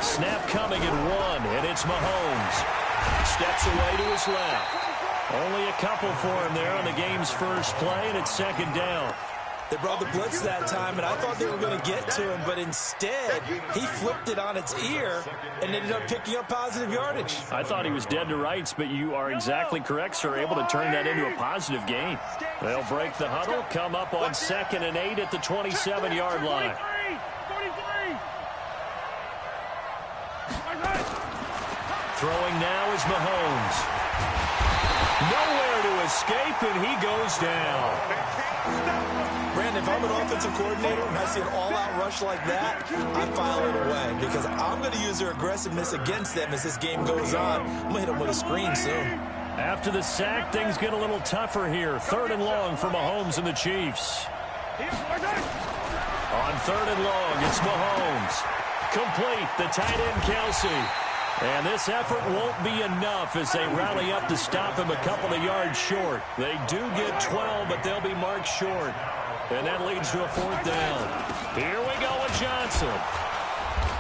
Snap coming at 1, and it's Mahomes. Steps away to his left. Only a couple for him there on the game's first play, and it's second down. They brought the blitz that time, and I thought they were going to get to him, but instead, he flipped it on its ear and ended up picking up positive yardage. I thought he was dead to rights, but you are exactly correct, sir, able to turn that into a positive gain. They'll break the huddle, come up on 2nd and 8 at the 27-yard line. Throwing now is Mahomes. Nowhere to escape, and he goes down. Brandon, if I'm an offensive coordinator and I see an all-out rush like that, I file it away because I'm going to use their aggressiveness against them as this game goes on. I'm going to hit them with a screen soon. After the sack, things get a little tougher here. 3rd and long for Mahomes and the Chiefs. On 3rd and long, it's Mahomes. Complete, the tight end, Kelsey. And this effort won't be enough as they rally up to stop him a couple of yards short. They do get 12, but they'll be marked short. And that leads to a 4th down. Here we go with Johnson.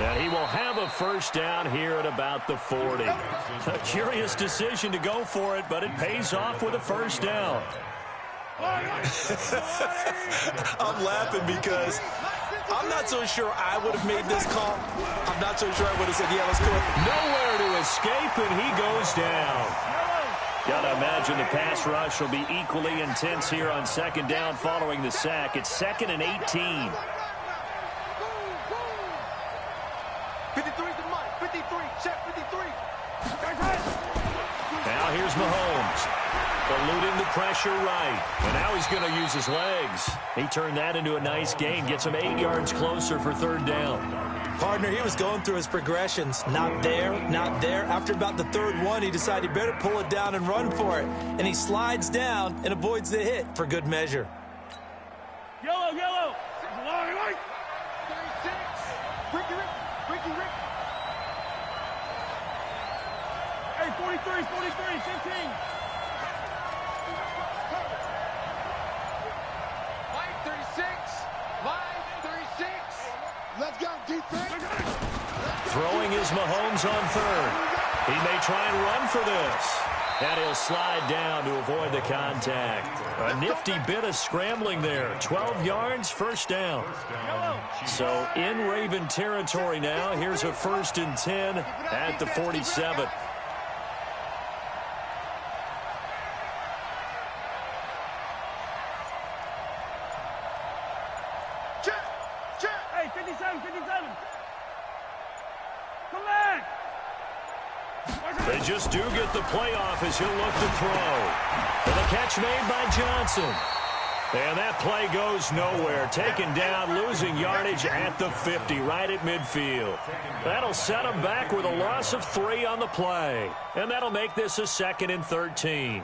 And he will have a first down here at about the 40. A curious decision to go for it, but it pays off with a first down. I'm laughing because I'm not so sure I would have made this call. I'm not so sure I would have said, yeah, let's go. Nowhere to escape, and he goes down. Got to imagine the pass rush will be equally intense here on 2nd down following the sack. It's 2nd and 18. 53 to Mike. 53. Check 53. Now here's Mahomes. Eluding the pressure right. And now he's going to use his legs. He turned that into a nice gain. Gets him 8 yards closer for 3rd down. Partner, he was going through his progressions. Not there, not there. After about the 3rd one, he decided he better pull it down and run for it. And he slides down and avoids the hit for good measure. Yellow, yellow. 36. Ricky. Hey, 43, 15. Mike, 36. Mike, 36. Let's go, defense. Throwing is Mahomes on 3rd. He may try and run for this. And he'll slide down to avoid the contact. A nifty bit of scrambling there. 12 yards, first down. So in Raven territory now. Here's a 1st and 10 at the 47. Hey, 57. Come back. They just do get the playoff as he'll look to throw. And the catch made by Johnson. And that play goes nowhere. Taken down, losing yardage at the 50, right at midfield. That'll set him back with a loss of 3 on the play. And that'll make this a 2nd and 13.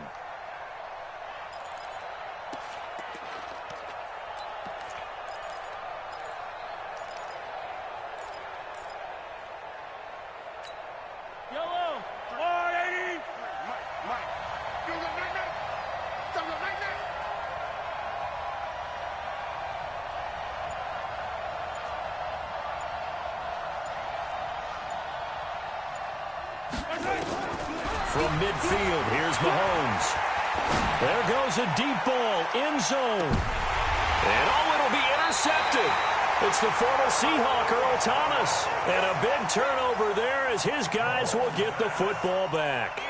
From midfield, here's Mahomes. There goes a deep ball, end zone. And it'll be intercepted. It's the former Seahawk, Earl Thomas. And a big turnover there as his guys will get the football back.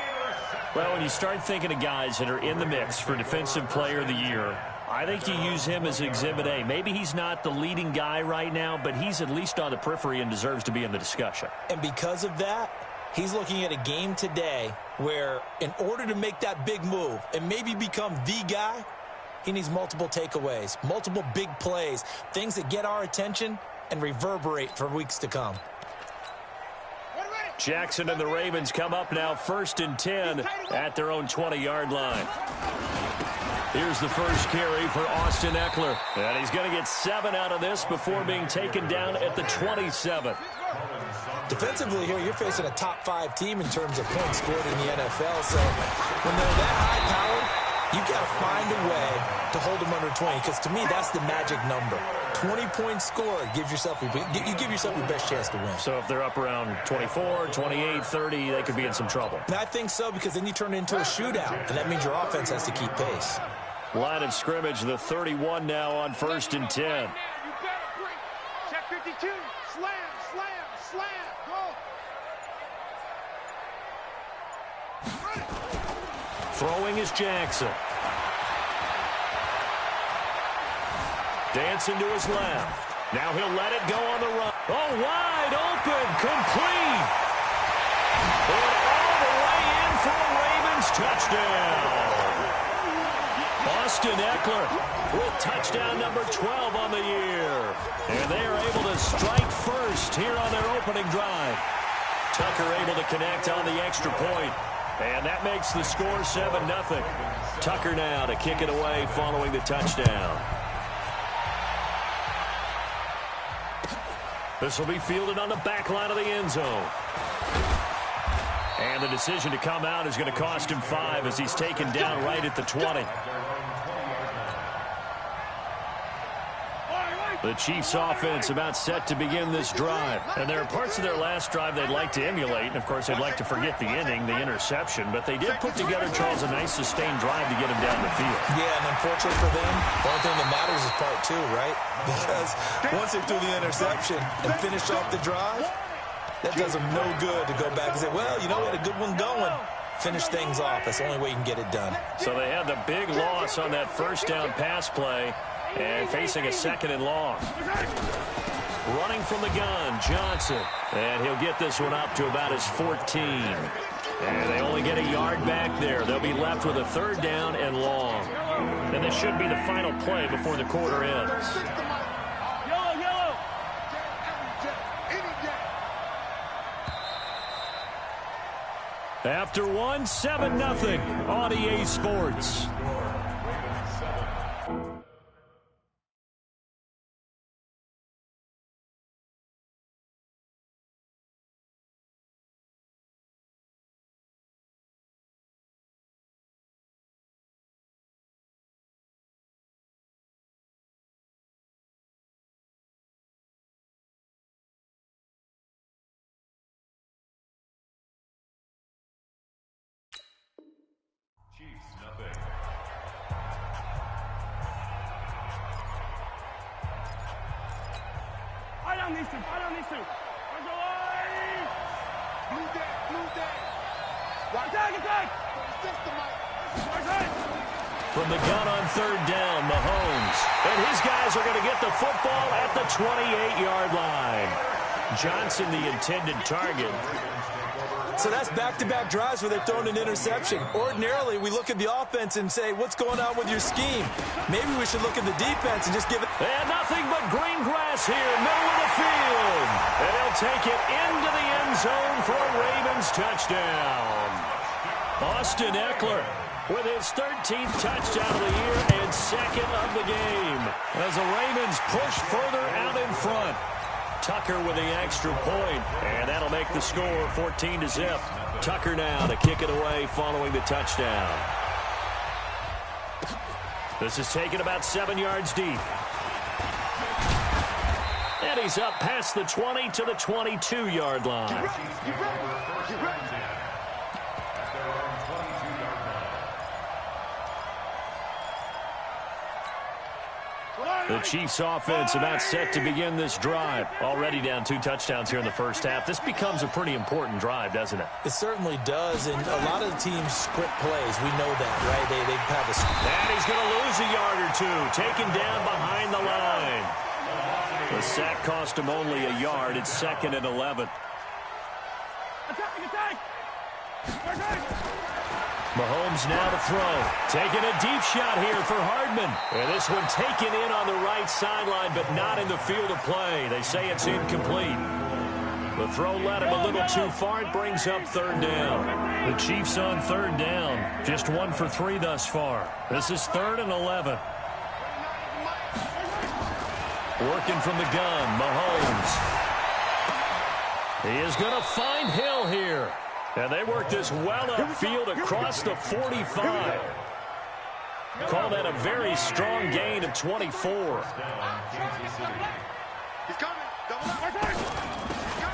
Well, when you start thinking of guys that are in the mix for Defensive Player of the Year, I think you use him as Exhibit A. Maybe he's not the leading guy right now, but he's at least on the periphery and deserves to be in the discussion. And because of that, he's looking at a game today where in order to make that big move and maybe become the guy, he needs multiple takeaways, multiple big plays, things that get our attention and reverberate for weeks to come. Jackson and the Ravens come up now 1st and 10 at their own 20-yard line. Here's the first carry for Austin Eckler. And he's going to get 7 out of this before being taken down at the 27. Defensively here, you're facing a top-5 team in terms of points scored in the NFL. So when they're that high-powered, you've got to find a way to hold them under 20, because to me, that's the magic number. 20-point score gives yourself you give yourself your best chance to win. So if they're up around 24, 28, 30, they could be in some trouble. And I think so, because then you turn it into a shootout, and that means your offense has to keep pace. Line of scrimmage, the 31 now on 1st and 10. You gotta break. Check 52. Slam, slam, slam. Go. Throwing is Jackson. Dancing to his left. Now he'll let it go on the run. Oh, wide open, complete. And all the way in for a Ravens touchdown. Austin Eckler with touchdown number 12 on the year. And they are able to strike first here on their opening drive. Tucker able to connect on the extra point. And that makes the score 7-0. Tucker now to kick it away following the touchdown. This will be fielded on the back line of the end zone. And the decision to come out is going to cost him 5 as he's taken down right at the 20. The Chiefs offense about set to begin this drive. And there are parts of their last drive they'd like to emulate. And, of course, they'd like to forget the ending, the interception. But they did put together, Charles, a nice sustained drive to get him down the field. Yeah, and unfortunately for them, the only thing that matters is part 2, right? Because once they threw the interception and finished off the drive, that does them no good to go back and say, well, you know, we had a good one going. Finish things off. That's the only way you can get it done. So they had the big loss on that first down pass play. And facing a 2nd and long. Running from the gun, Johnson. And he'll get this one up to about his 14. And they only get a yard back there. They'll be left with a 3rd down and long. And this should be the final play before the quarter ends. Yellow, yellow. After 1, 7-0 on EA Sports. I don't need to. Blue day, blue day. Attack. From the gun on 3rd down, Mahomes. And his guys are going to get the football at the 28-yard line. Johnson, the intended target. So that's back-to-back drives where they've thrown an interception. Ordinarily, we look at the offense and say, what's going on with your scheme? Maybe we should look at the defense and just give it. And nothing but green grass here, middle of the field. And they'll take it into the end zone for a Ravens touchdown. Austin Eckler with his 13th touchdown of the year and 2nd of the game. As the Ravens push further out in front. Tucker with the extra point, and that'll make the score 14-0. Tucker now to kick it away following the touchdown. This is taken about 7 yards deep. And he's up past the 20 to the 22-yard line. The Chiefs offense about set to begin this drive. Already down 2 touchdowns here in the first half. This becomes a pretty important drive, doesn't it? It certainly does, and a lot of the teams script plays. We know that, right? They have a... And he's going to lose a yard or 2. Taken down behind the line. The sack cost him only a yard. It's 2nd and 11. Attack. Mahomes now to throw. Taking a deep shot here for Hardman. And this one taken in on the right sideline, but not in the field of play. They say it's incomplete. The throw led him a little too far. It brings up 3rd down. The Chiefs on 3rd down. Just 1 for 3 thus far. This is 3rd and 11. Working from the gun, Mahomes. He is going to find Hill here. And they work this well upfield across the 45. Call that a very strong gain of 24. He's coming.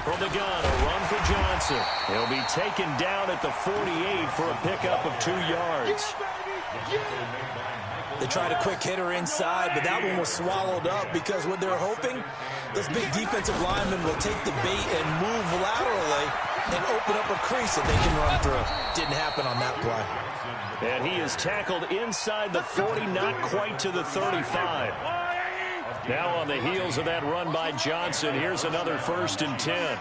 From the gun, a run for Johnson. He'll be taken down at the 48 for a pickup of 2 yards. They tried a quick hitter inside, but that one was swallowed up because what they're hoping, those big defensive linemen will take the bait and move laterally and open up a crease that they can run through. Didn't happen on that play. And he is tackled inside the 40, not quite to the 35. Now on the heels of that run by Johnson, here's another 1st and 10.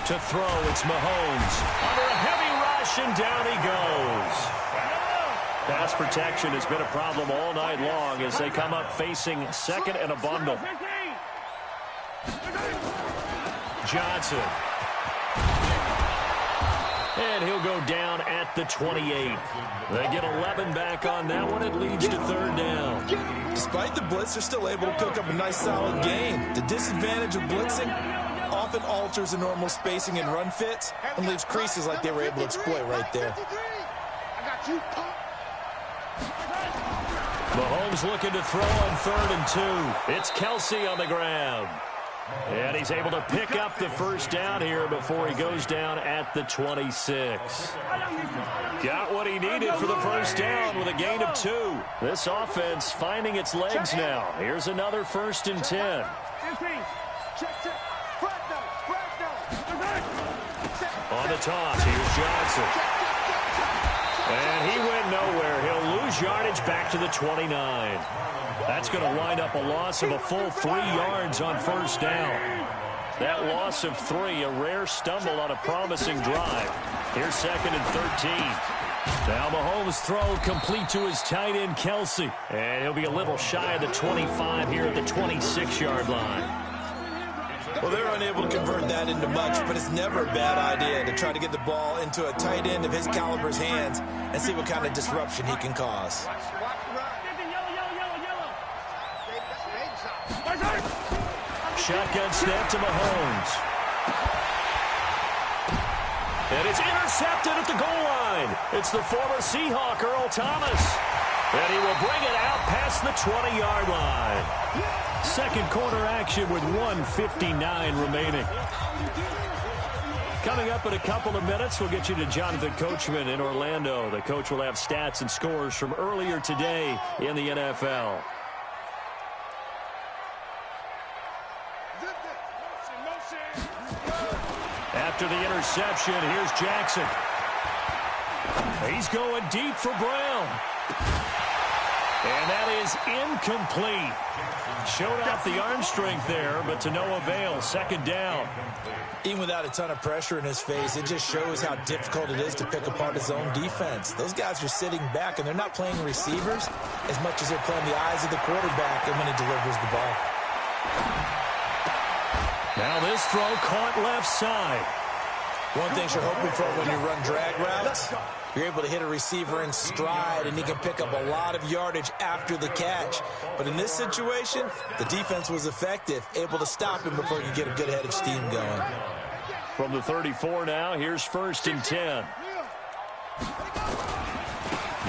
To throw, it's Mahomes. Under a heavy rush, and down he goes. Pass protection has been a problem all night long as they come up facing 2nd and a bundle. Johnson. And he'll go down at the 28. They get 11 back on that one. It leads to 3rd down. Despite the blitz, they're still able to pick up a nice solid gain. The disadvantage of blitzing often alters the normal spacing and run fits and leaves creases like they were able to exploit right there. Mahomes looking to throw on 3rd and 2. It's Kelsey on the ground. And he's able to pick up the 1st down here before he goes down at the 26. Got what he needed for the 1st down with a gain of 2. This offense finding its legs now. Here's another 1st and 10. On the toss, here's Johnson. And he went nowhere. He'll lose yardage back to the 29. That's going to wind up a loss of a full 3 yards on 1st down. That loss of 3, a rare stumble on a promising drive. Here's 2nd and 13. Now Mahomes' throw complete to his tight end, Kelsey. And he'll be a little shy of the 25 here at the 26-yard line. Well, they're unable to convert that into much, but it's never a bad idea to try to get the ball into a tight end of his caliber's hands and see what kind of disruption he can cause. Shotgun snap to Mahomes. And it's intercepted at the goal line. It's the former Seahawk, Earl Thomas. And he will bring it out past the 20-yard line. 2nd quarter action with 1:59 remaining. Coming up in a couple of minutes, we'll get you to Jonathan Coachman in Orlando. The coach will have stats and scores from earlier today in the NFL. After the interception, here's Jackson. He's going deep for Brown. And that is incomplete. Showed off the arm strength there, but to no avail. 2nd down. Even without a ton of pressure in his face, it just shows how difficult it is to pick apart his own defense. Those guys are sitting back, and they're not playing receivers as much as they're playing the eyes of the quarterback and when he delivers the ball. Now this throw caught left side. One thing you're hoping for when you run drag routes, you're able to hit a receiver in stride, and he can pick up a lot of yardage after the catch. But in this situation, the defense was effective, able to stop him before he could get a good head of steam going. From the 34 now, here's 1st and 10.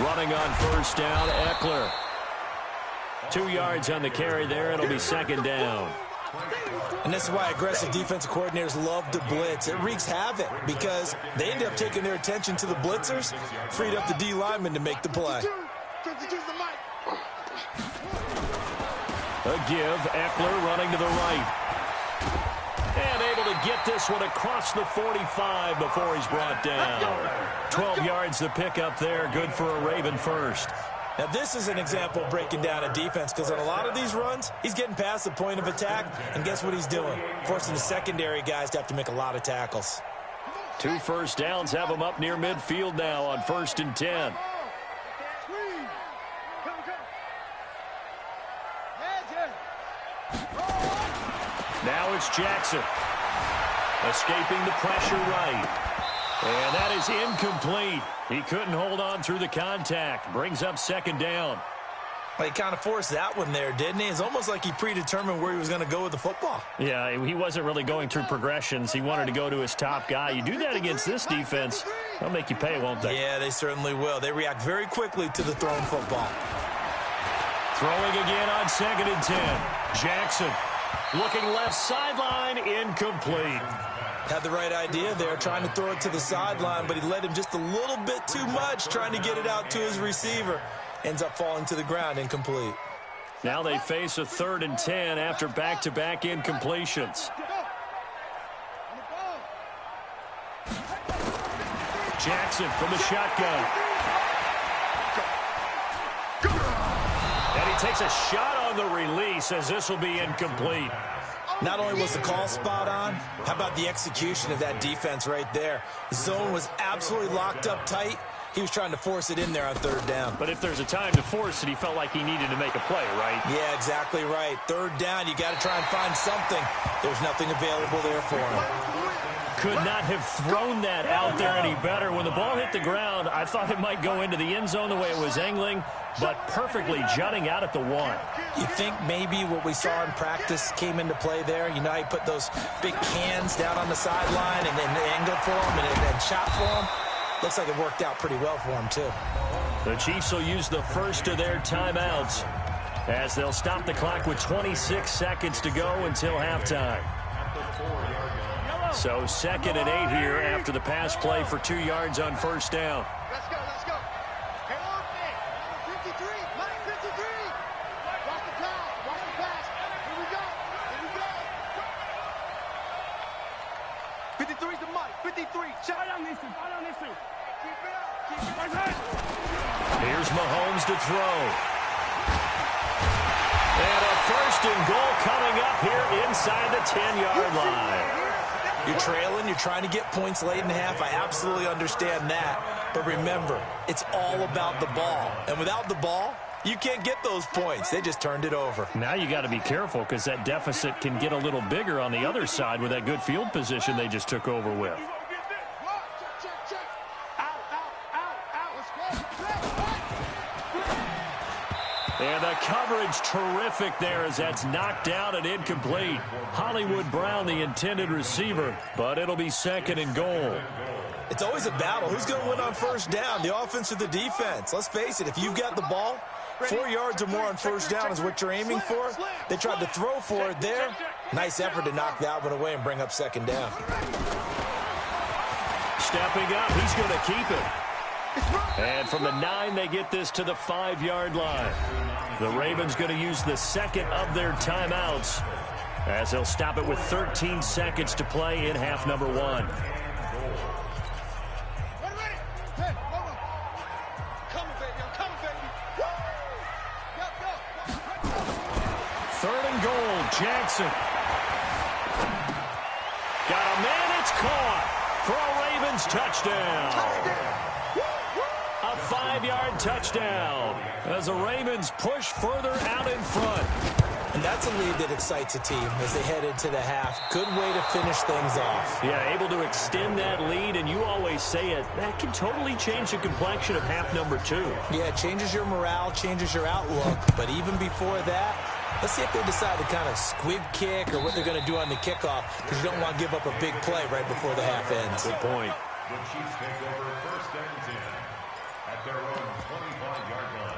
Running on 1st down, Eckler. 2 yards on the carry there. It'll be 2nd down. And this is why aggressive defensive coordinators love to blitz. It wreaks havoc because they end up taking their attention to the blitzers, freed up the D lineman to make the play. A give, Eckler running to the right. And able to get this one across the 45 before he's brought down. 12 yards to pick up there, good for a Raven 1st. Now, this is an example of breaking down a defense because on a lot of these runs, he's getting past the point of attack, and guess what he's doing? Forcing the secondary guys to have to make a lot of tackles. 2 1st downs have him up near midfield now on 1st and 10. Now it's Jackson. Escaping the pressure right. And that is incomplete. He couldn't hold on through the contact. Brings up 2nd down. Well, he kind of forced that one there, didn't he? It's almost like he predetermined where he was going to go with the football. Yeah, he wasn't really going through progressions. He wanted to go to his top guy. You do that against this defense, they'll make you pay, won't they? Yeah, they certainly will. They react very quickly to the thrown football. Throwing again on 2nd and 10. Jackson looking left sideline, incomplete. Had the right idea there, trying to throw it to the sideline, but he led him just a little bit too much, trying to get it out to his receiver. Ends up falling to the ground, incomplete. Now they face a 3rd and 10 after back-to-back incompletions. Jackson from the shotgun. And he takes a shot on the release as this will be incomplete. Not only was the call spot on, how about the execution of that defense right there? The zone was absolutely locked up tight. He was trying to force it in there on 3rd down. But if there's a time to force it, he felt like he needed to make a play, right? Yeah, exactly right. 3rd down, you got to try and find something. There's nothing available there for him. Could not have thrown that out there any better. When the ball hit the ground, I thought it might go into the end zone the way it was angling, but perfectly jutting out at the 1. You think maybe what we saw in practice came into play there? You know how you put those big cans down on the sideline and then angled for them and shot for them? Looks like it worked out pretty well for him, too. The Chiefs will use the first of their timeouts as they'll stop the clock with 26 seconds to go until halftime. So 2nd and 8 here after the pass play for 2 yards on 1st down. Let's go, let's go. Hey, number 53, line 53. Watch the pass, watch the pass. Here we go, here we go. 53's the mic, 53. Shut on this one, Keep it up, Here's Mahomes to throw. And a 1st and goal coming up here inside the 10-yard line. You're trailing, you're trying to get points late in the half. I absolutely understand that. But remember, it's all about the ball. And without the ball, you can't get those points. They just turned it over. Now you got to be careful because that deficit can get a little bigger on the other side with that good field position they just took over with. And the coverage terrific there as that's knocked out and incomplete. Hollywood Brown, the intended receiver, but it'll be 2nd and goal. It's always a battle. Who's going to win on 1st down, the offense or the defense? Let's face it, if you've got the ball, 4 yards or more on 1st down is what you're aiming for. They tried to throw for it there. Nice effort to knock that one away and bring up 2nd down. Stepping up, he's going to keep it. And from the 9, they get this to the 5-yard line. The Ravens going to use the 2nd of their timeouts as they'll stop it with 13 seconds to play in half number 1. Third and goal, Jackson. Got a man, it's caught for a Ravens touchdown. A 5-yard touchdown as the Ravens push further out in front. And that's a lead that excites a team as they head into the half. Good way to finish things off. Yeah, able to extend that lead, and you always say it, that can totally change the complexion of half number 2. Yeah, it changes your morale, changes your outlook. But even before that, let's see if they decide to kind of squib kick or what they're going to do on the kickoff, because you don't want to give up a big play right before the half ends. Good point. The Chiefs take over 1st and 10 at their own 25-yard line.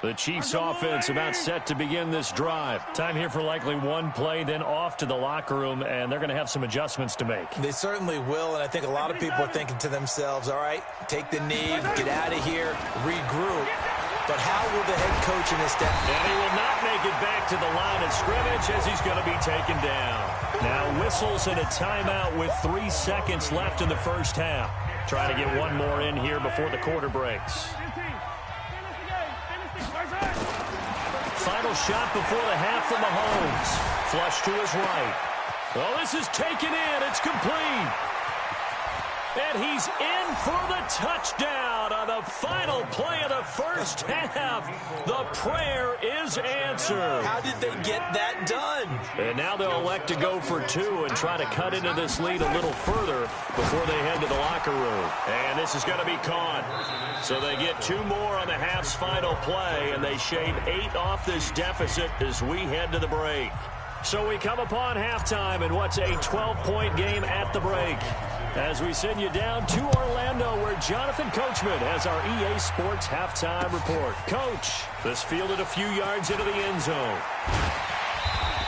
The Chiefs offense about set to begin this drive. Time here for likely one play, then off to the locker room, and they're going to have some adjustments to make. They certainly will, and I think a lot of people are thinking to themselves, all right, take the knee, get out of here, regroup. But how will the head coach in this step? And he will not make it back to the line of scrimmage as he's going to be taken down. Now whistles and a timeout with 3 seconds left in the first half. Try to get one more in here before the quarter breaks. Final shot before the half from Mahomes. Flush to his right. Well, this is taken in. It's complete. And he's in for the touchdown. touchdown on the final play of the first half. The prayer is answered. How did they get that done? And now they'll elect to go for 2 and try to cut into this lead a little further before they head to the locker room. And this is going to be caught. So they get 2 more on the half's final play, and they shave 8 off this deficit as we head to the break. So we come upon halftime in what's a 12-point game at the break. As we send you down to Orlando, where Jonathan Coachman has our EA Sports halftime report. Coach, this fielded a few yards into the end zone.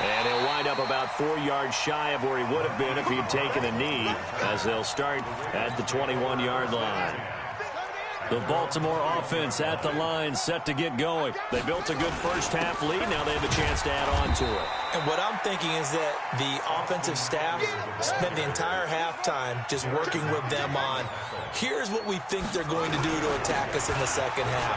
And he'll wind up about 4 yards shy of where he would have been if he'd taken a knee, as they'll start at the 21-yard line. The Baltimore offense at the line, set to get going. They built a good first half lead. Now they have a chance to add on to it. And what I'm thinking is that the offensive staff spent the entire halftime just working with them on, here's what we think they're going to do to attack us in the second half.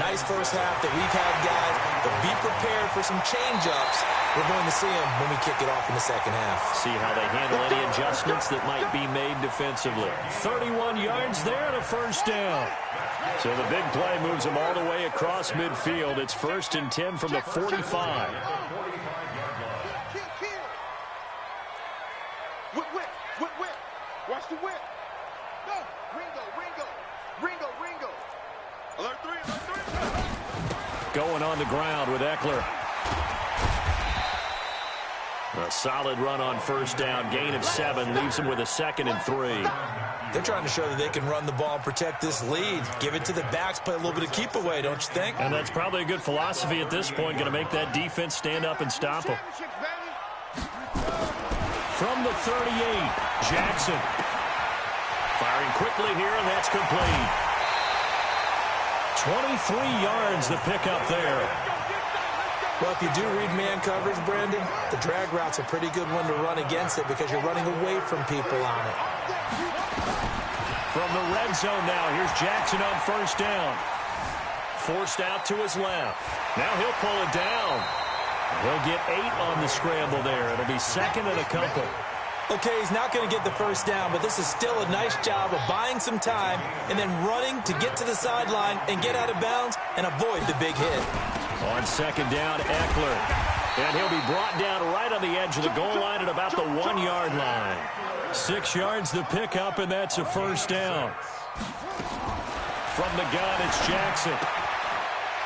Nice first half that we've had, guys, but be prepared for some change-ups. We're going to see them when we kick it off in the second half. See how they handle any adjustments that might be made defensively. 31 yards there and a first down. So the big play moves them all the way across midfield. It's 1st and 10 from the 45. Whip. Watch the whip. No. Ringo. Alert 3. Going on the ground with Eckler. A solid run on first down. Gain of 7 leaves him with a 2nd and 3. They're trying to show that they can run the ball and protect this lead. Give it to the backs, play a little bit of keep away, don't you think? And that's probably a good philosophy at this point. Going to make that defense stand up and stop them. From the 38, Jackson. Firing quickly here, and that's complete. 23 yards the pickup there. Well, if you do read man coverage, Brandon, the drag route's a pretty good one to run against it because you're running away from people on it. From the red zone now, here's Jackson on first down. Forced out to his left. Now he'll pull it down. He'll get 8 on the scramble there. It'll be 2nd and a couple. Okay, he's not going to get the first down, but this is still a nice job of buying some time and then running to get to the sideline and get out of bounds and avoid the big hit. On 2nd down, Eckler. And he'll be brought down right on the edge of the goal line at about the 1-yard line. 6 yards the pickup, and that's a first down. From the gun, it's Jackson.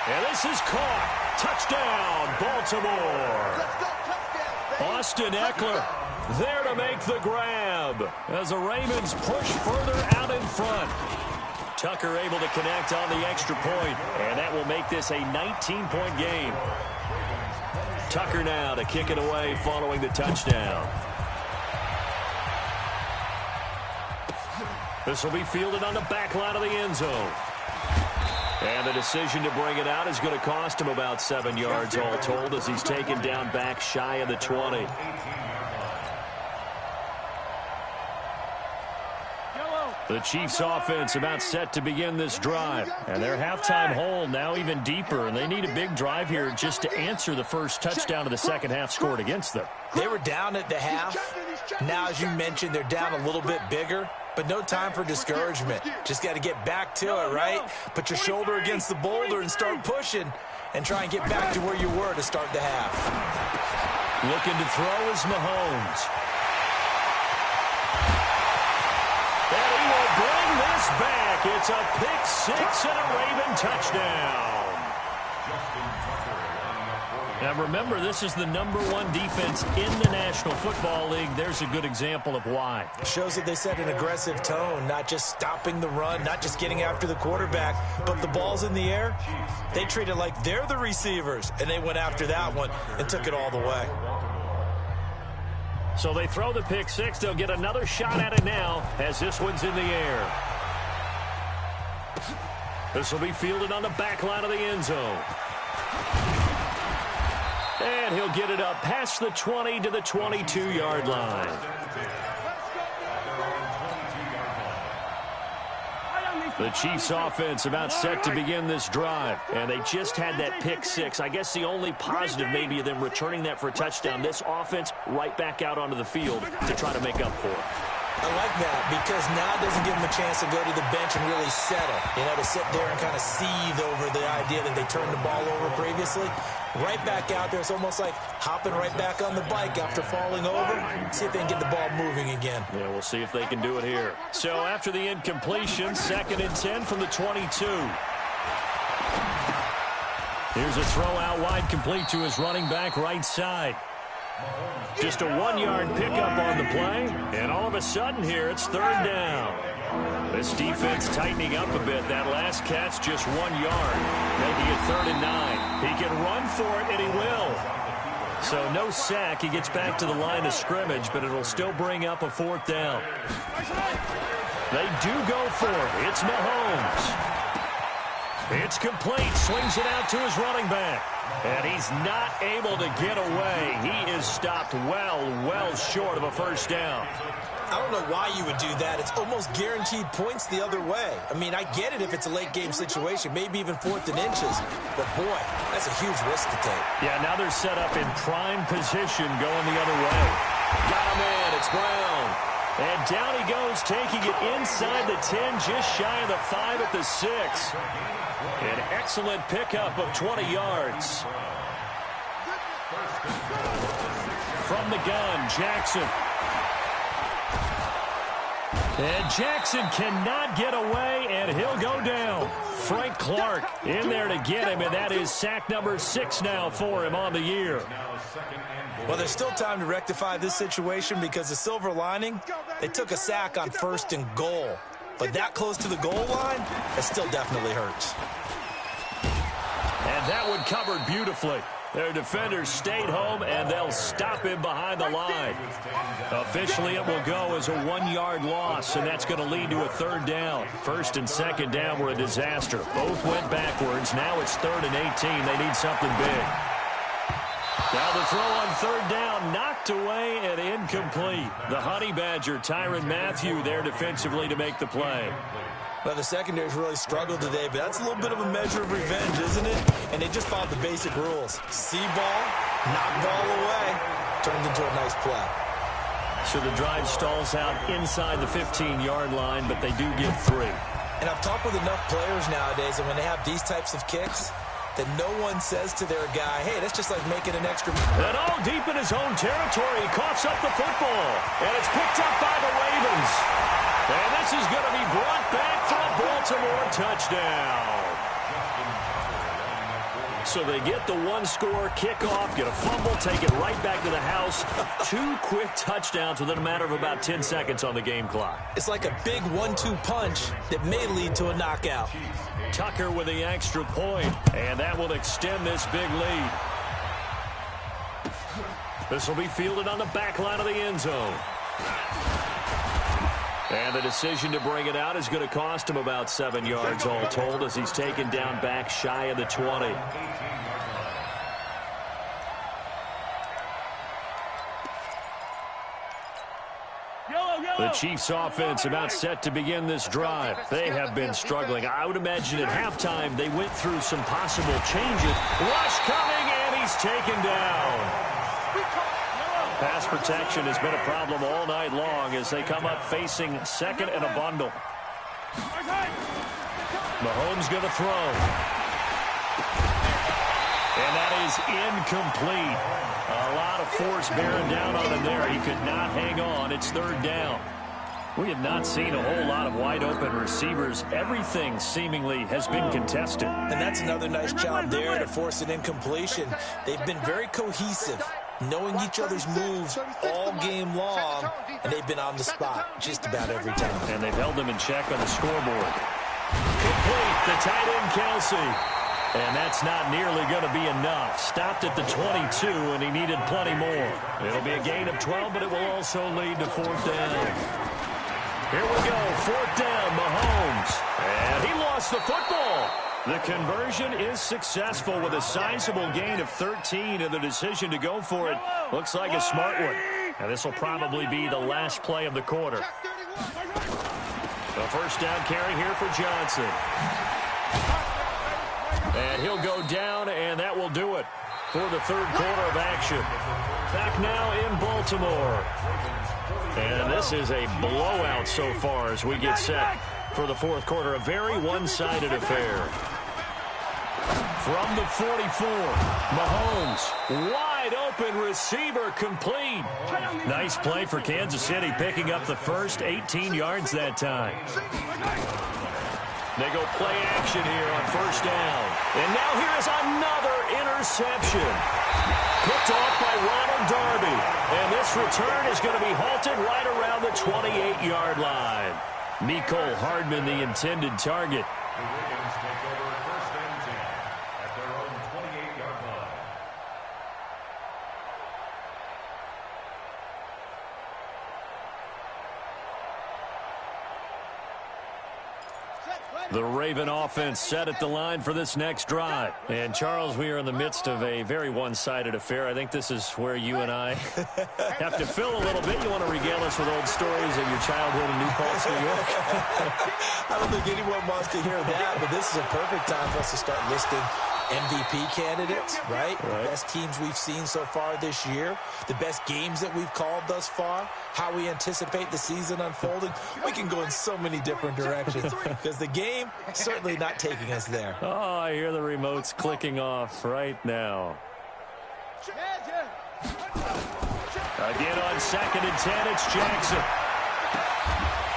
And this is caught. Touchdown, Baltimore. Austin Eckler there to make the grab as the Ravens push further out in front. Tucker able to connect on the extra point, and that will make this a 19-point game. Tucker now to kick it away following the touchdown. This will be fielded on the back line of the end zone. And the decision to bring it out is going to cost him about 7 yards all told as he's taken down back shy of the 20. The Chiefs offense about set to begin this drive. And their halftime hole now even deeper. And they need a big drive here just to answer the first touchdown of the second half scored against them. They were down at the half. Now, as you mentioned, they're down a little bit bigger. But no time for discouragement. Just got to get back to it, right? Put your shoulder against the boulder and start pushing. And try and get back to where you were to start the half. Looking to throw is Mahomes. And he will bring this back. It's a pick 6 and a Raven touchdown. Now remember, this is the #1 defense in the National Football League. There's a good example of why. Shows that they set an aggressive tone, not just stopping the run, not just getting after the quarterback, but the ball's in the air. They treat it like they're the receivers, and they went after that one and took it all the way. So they throw the pick 6. They'll get another shot at it now as this one's in the air. This will be fielded on the back line of the end zone. And he'll get it up past the 20 to the 22-yard line. The Chiefs offense about set to begin this drive. And they just had that pick 6. I guess the only positive maybe of them returning that for a touchdown. This offense right back out onto the field to try to make up for it. I like that because now it doesn't give them a chance to go to the bench and really settle. You know, to sit there and kind of seethe over the idea that they turned the ball over previously. Right back out there. It's almost like hopping right back on the bike after falling over. See if they can get the ball moving again. Yeah, we'll see if they can do it here. So after the incompletion, 2nd and 10 from the 22. Here's a throw out wide, complete to his running back right side. Just a 1-yard pickup on the play, and all of a sudden here it's 3rd down. This defense tightening up a bit. That last catch just 1 yard, making it 3rd and 9. He can run for it, and he will. So no sack. He gets back to the line of scrimmage, but it'll still bring up a 4th down. They do go for it. It's Mahomes. It's complete. Swings it out to his running back. And he's not able to get away. He is stopped well short of a 1st down. I don't know why you would do that. It's almost guaranteed points the other way. I mean, I get it if it's a late-game situation, maybe even 4th and inches. But, boy, that's a huge risk to take. Yeah, now they're set up in prime position going the other way. Got him in. It's Brown. And down he goes, taking it inside the 10, just shy of the 5 at the 6. An excellent pickup of 20 yards. From the gun, Jackson. And Jackson cannot get away, and he'll go down. Frank Clark in there to get him, and that is sack number 6 now for him on the year. Well, there's still time to rectify this situation because the silver lining, they took a sack on 1st and goal. But that close to the goal line, it still definitely hurts. And that one covered beautifully. Their defenders stayed home, and they'll stop him behind the line. Officially, it will go as a 1-yard loss, and that's going to lead to a 3rd down. 1st and 2nd down were a disaster. Both went backwards. Now it's 3rd and 18. They need something big. Now the throw on 3rd down, knocked away and incomplete. The Honey Badger, Tyrann Mathieu, there defensively to make the play. Well, the secondary's really struggled today, but that's a little bit of a measure of revenge, isn't it? And they just followed the basic rules. See ball, knock ball away, turned into a nice play. So the drive stalls out inside the 15-yard line, but they do get 3. And I've talked with enough players nowadays, and when they have these types of kicks, that no one says to their guy, hey, that's just like making an extra. And all deep in his own territory, he coughs up the football. And it's picked up by the Ravens. And this is going to be brought back for a Baltimore touchdown. So they get the 1-score kickoff, get a fumble, take it right back to the house. 2 quick touchdowns within a matter of about 10 seconds on the game clock. It's like a big 1-2 punch that may lead to a knockout. Tucker with the extra point, and that will extend this big lead. This will be fielded on the back line of the end zone. And the decision to bring it out is going to cost him about 7 yards all told as he's taken down back shy of the 20. The Chiefs offense about set to begin this drive. They have been struggling. I would imagine at halftime they went through some possible changes. Rush coming, and he's taken down. Pass protection has been a problem all night long as they come up facing 2nd and a bundle. Mahomes going to throw. And that is incomplete. A lot of force bearing down on him there. He could not hang on. It's 3rd down. We have not seen a whole lot of wide-open receivers. Everything seemingly has been contested. And that's another nice job there to force an incompletion. They've been very cohesive, knowing each other's moves all game long, and they've been on the spot just about every time. And they've held them in check on the scoreboard. Complete, the tight end, Kelsey. And that's not nearly going to be enough. Stopped at the 22, and he needed plenty more. It'll be a gain of 12, but it will also lead to 4th down. Here we go, 4th down, Mahomes. And he lost the football. The conversion is successful with a sizable gain of 13, and the decision to go for it looks like a smart one. And this will probably be the last play of the quarter. The 1st down carry here for Johnson. And he'll go down, and that will do it for the 3rd quarter of action. Back now in Baltimore. And this is a blowout so far as we get set for the fourth quarter. A very one-sided affair. From the 44, Mahomes, wide open receiver, complete. Nice play for Kansas City, picking up the first 18 yards that time. They go play action here on first down. And now here is another interception. Picked off by Ronald Darby. And this return is going to be halted right around the 28-yard line. Mecole Hardman, the intended target. The Ravens take over first and 10 at their own 28-yard line. The Raven offense set at the line for this next drive. And, Charles, we are in the midst of a very one-sided affair. I think this is where you and I have to fill a little bit. You want to regale us with old stories of your childhood in New Paltz, New York? I don't think anyone wants to hear that, but this is a perfect time for us to start listing MVP candidates, right? The best teams we've seen so far this year, the best games that we've called thus far, how we anticipate the season unfolding. We can go in so many different directions because the game certainly not taking us there. Oh, I hear the remotes clicking off right now. Again on 2nd and 10, it's Jackson.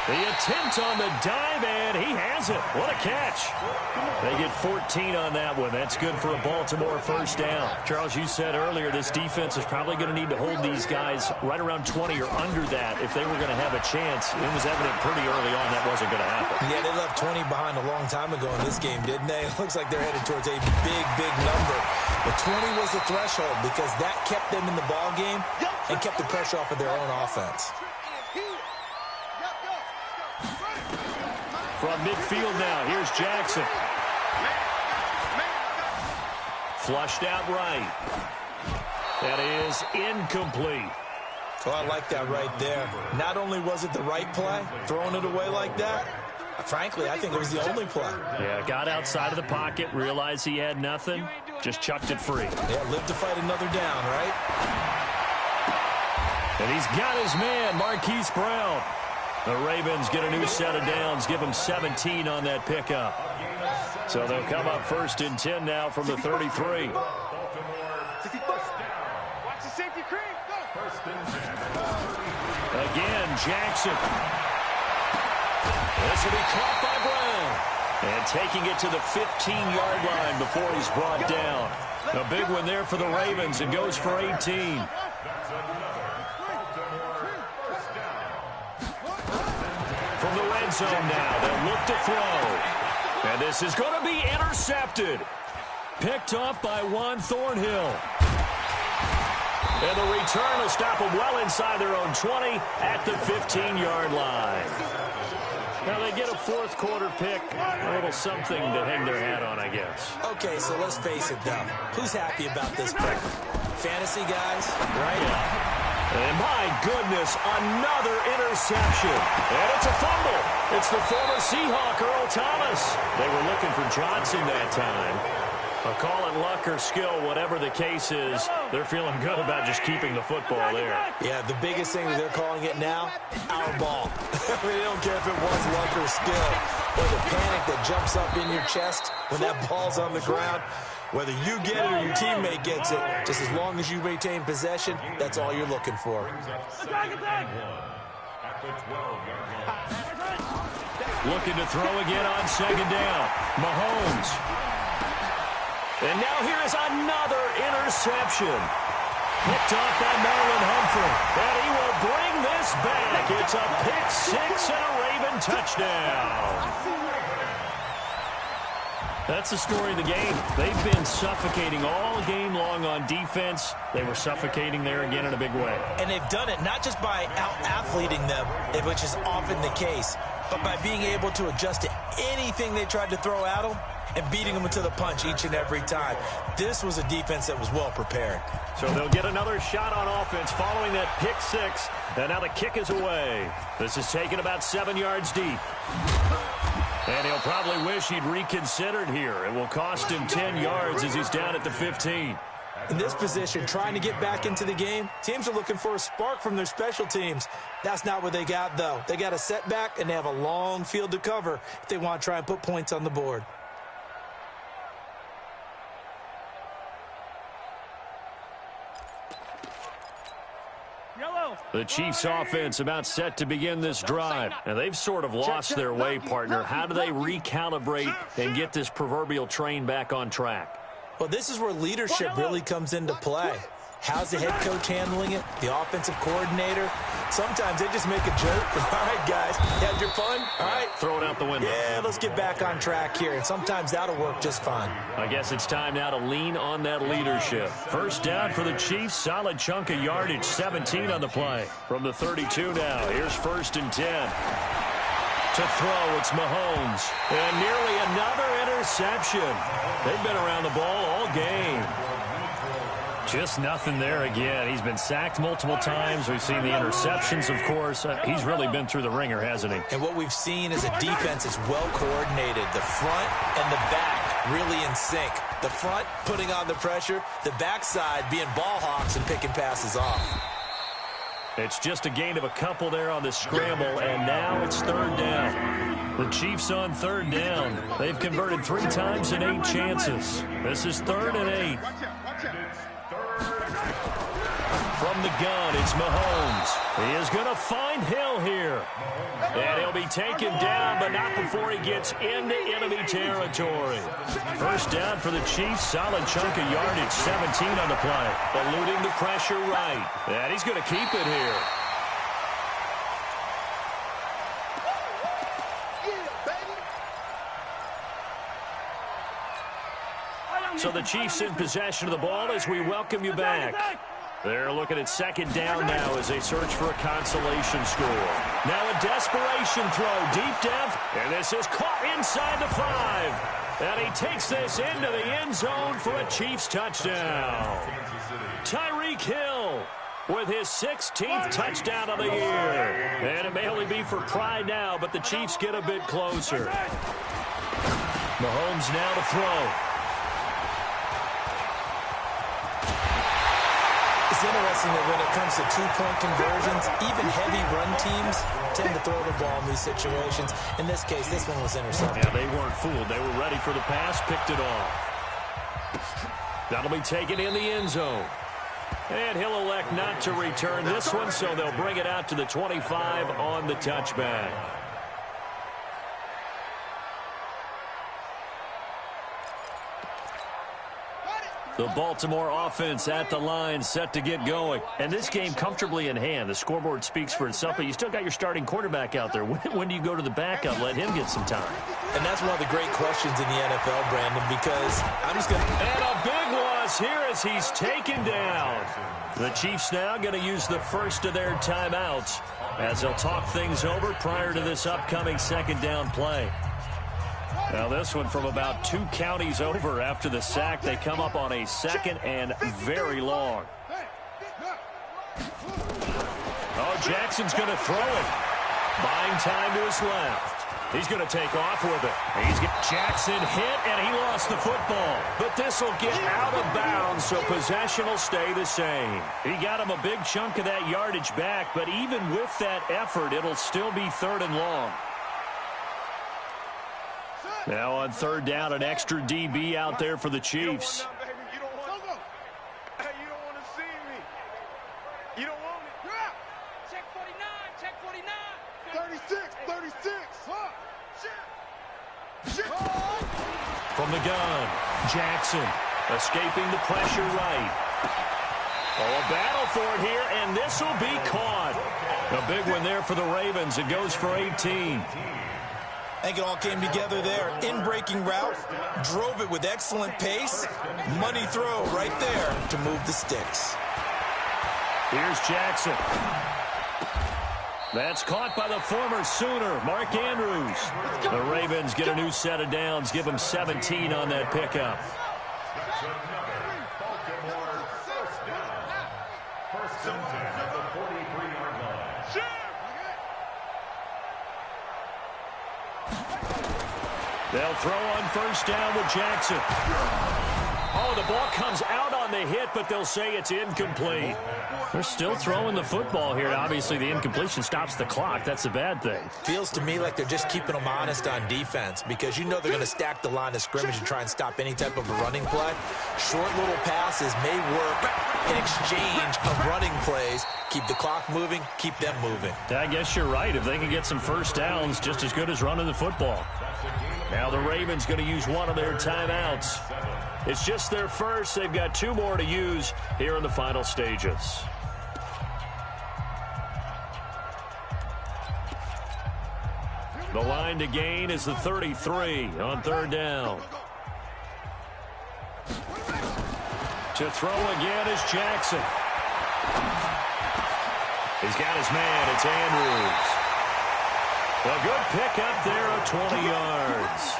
The attempt on the dive, and he has it. What a catch. They get 14 on that one. That's good for a Baltimore first down. Charles, you said earlier this defense is probably going to need to hold these guys right around 20 or under that if they were going to have a chance. It was evident pretty early on that wasn't going to happen. Yeah, they left 20 behind a long time ago in this game, didn't they? It looks like they're headed towards a big, big number. But 20 was the threshold because that kept them in the ball game and kept the pressure off of their own offense. From midfield now, here's Jackson. Flushed out right. That is incomplete. Oh, I like that right there. Not only was it the right play, throwing it away like that, frankly, I think it was the only play. Yeah, got outside of the pocket, realized he had nothing, just chucked it free. Yeah, lived to fight another down, right? And he's got his man, Marquise Brown. The Ravens get a new set of downs, give them 17 on that pickup. So they'll come up 1st and 10 now from the 33. Watch the safety cream. Again, Jackson. This will be caught by Brown. And taking it to the 15-yard line before he's brought down. A big one there for the Ravens. It goes for 18. From the red zone now, they'll look to throw. And this is going to be intercepted. Picked off by Juan Thornhill. And the return will stop them well inside their own 20 at the 15-yard line. Now they get a fourth quarter pick, a little something to hang their hat on, I guess. Okay, so let's face it, though. Who's happy about this pick? Fantasy guys, right? Yeah. And my goodness, another interception. And it's a fumble. It's the former Seahawk, Earl Thomas. They were looking for Johnson that time. Call it luck or skill, whatever the case is, they're feeling good about just keeping the football there. Yeah, the biggest thing that they're calling it now, our ball. They don't care if it was luck or skill, or the panic that jumps up in your chest when that ball's on the ground. Whether you get it or your teammate gets it, just as long as you maintain possession, that's all you're looking for. Looking to throw again on 2nd down. Mahomes. And now here is another interception. Picked off by Marlon Humphrey. And he will bring this back. It's a pick six and a Raven touchdown. That's the story of the game. They've been suffocating all game long on defense. They were suffocating there again in a big way. And they've done it not just by out-athleting them, which is often the case, but by being able to adjust to anything they tried to throw at them and beating them to the punch each and every time. This was a defense that was well prepared. So they'll get another shot on offense following that pick six. And now the kick is away. This is taken about 7 yards deep. And he'll probably wish he'd reconsidered here. It will cost him 10 yards as he's down at the 15. In this position, trying to get back into the game, teams are looking for a spark from their special teams. That's not what they got, though. They got a setback, and they have a long field to cover if they want to try and put points on the board. The Chiefs offense about set to begin this drive. And they've sort of lost their way, partner. How do they recalibrate and get this proverbial train back on track? Well, this is where leadership really comes into play. How's the head coach handling it? The offensive coordinator? Sometimes they just make a joke. All right, guys, you had your fun? All right. Throw it out the window. Yeah, let's get back on track here. And sometimes that'll work just fine. I guess it's time now to lean on that leadership. First down for the Chiefs. Solid chunk of yardage. 17 on the play. From the 32 now. Here's 1st and 10. To throw, it's Mahomes. And nearly another interception. They've been around the ball all game. Just nothing there again. He's been sacked multiple times. We've seen the interceptions, of course. He's really been through the ringer, hasn't he? And what we've seen is a defense is well coordinated. The front and the back really in sync. The front putting on the pressure. The backside being ball hawks and picking passes off. It's just a gain of a couple there on the scramble, and now it's 3rd down. The Chiefs on 3rd down. They've converted 3 times in 8 chances. This is 3rd and 8. From the gun, it's Mahomes. He is going to find Hill here. And he'll be taken down, but not before he gets into enemy territory. First down for the Chiefs. Solid chunk of yardage. 17 on the play. Eluding the pressure right. And he's going to keep it here. So the Chiefs in possession of the ball as we welcome you back. They're looking at 2nd down now as they search for a consolation score. Now a desperation throw, deep depth, and this is caught inside the 5. And he takes this into the end zone for a Chiefs touchdown. Tyreek Hill with his 16th touchdown of the year. And it may only be for pride now, but the Chiefs get a bit closer. Mahomes now to throw. It's interesting that when it comes to 2-point conversions, even heavy run teams tend to throw the ball in these situations. In this case, this one was intercepted. Yeah, they weren't fooled. They were ready for the pass, picked it off. That'll be taken in the end zone. And he'll elect not to return this one, so they'll bring it out to the 25 on the touchback. The Baltimore offense at the line, set to get going. And this game comfortably in hand. The scoreboard speaks for itself, but you still got your starting quarterback out there. When do you go to the backup? Let him get some time. And that's one of the great questions in the NFL, Brandon, because I'm just going to... And a big loss here as he's taken down. The Chiefs now going to use the first of their timeouts as they'll talk things over prior to this upcoming 2nd down play. Now this one from about 2 counties over after the sack. They come up on a 2nd and very long. Oh, Jackson's going to throw it. Buying time to his left. He's going to take off with it. He's got Jackson hit, and he lost the football. But this will get out of bounds, so possession will stay the same. He got him a big chunk of that yardage back, but even with that effort, it'll still be 3rd and long. Now on 3rd down, an extra DB out there for the Chiefs. You don't want to see me. You don't want it. Check 49, check 49. 36. From the gun, Jackson escaping the pressure right. Oh, a battle for it here, and this will be caught. A big one there for the Ravens. It goes for 18. I think it all came together there. In-breaking route, drove it with excellent pace. Money throw right there to move the sticks. Here's Jackson. That's caught by the former Sooner, Mark Andrews. The Ravens get a new set of downs, give them 17 on that pickup. First and 10 at the 43-yard line. They'll throw on 1st down with Jackson. Oh, the ball comes out on on the hit, but they'll say it's incomplete. They're still throwing the football here. Obviously, the incompletion stops the clock. That's a bad thing. Feels to me like they're just keeping them honest on defense because you know they're going to stack the line of scrimmage and try and stop any type of a running play. Short little passes may work in exchange of running plays. Keep the clock moving, keep them moving. I guess you're right. If they can get some first downs, just as good as running the football. Now the Ravens going to use one of their timeouts. It's just their first. They've got 2 more to use here in the final stages. The line to gain is the 33 on 3rd down. To throw again is Jackson. He's got his man. It's Andrews. A good pickup there of 20 yards.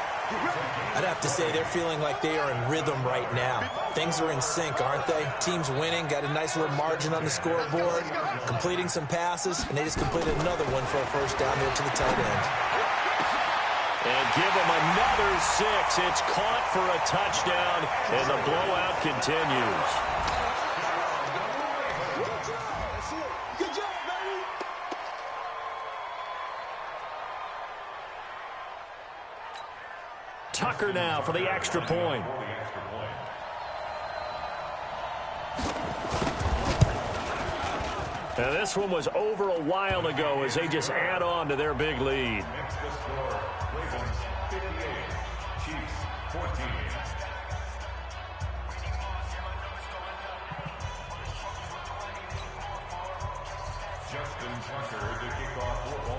I'd have to say they're feeling like they are in rhythm right now. Things are in sync, aren't they? Team's winning, got a nice little margin on the scoreboard, completing some passes, and they just completed another one for a first down there to the tight end. And give them another 6. It's caught for a touchdown, and the blowout continues. Tucker now for the extra point. Now this one was over a while ago as they just add on to their big lead.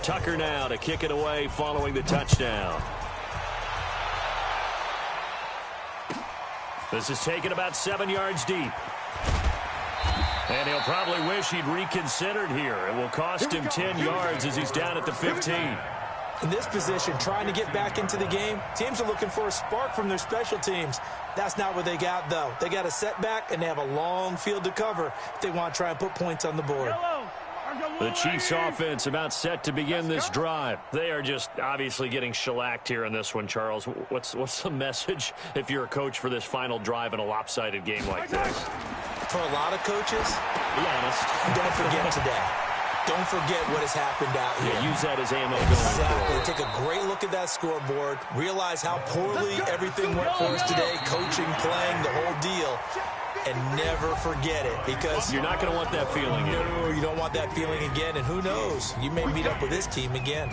Tucker now to kick it away following the touchdown. This is taken about 7 yards deep. And he'll probably wish he'd reconsidered here. It will cost him 10 yards as he's down at the 15. In this position, trying to get back into the game, teams are looking for a spark from their special teams. That's not what they got, though. They got a setback, and they have a long field to cover if they want to try and put points on the board. The Chiefs offense about set to begin this drive. They are just obviously getting shellacked here in this one, Charles. What's the message if you're a coach for this final drive in a lopsided game like this? For a lot of coaches, be honest, don't forget today. Don't forget what has happened out here. Yeah, use that as ammo going forward. forward. Take a great look at that scoreboard. Realize how poorly everything went for us today. Coaching, playing, the whole deal. And never forget it, because you're not going to want that feeling again. No, you don't want that feeling again. And who knows? You may meet up with this team again.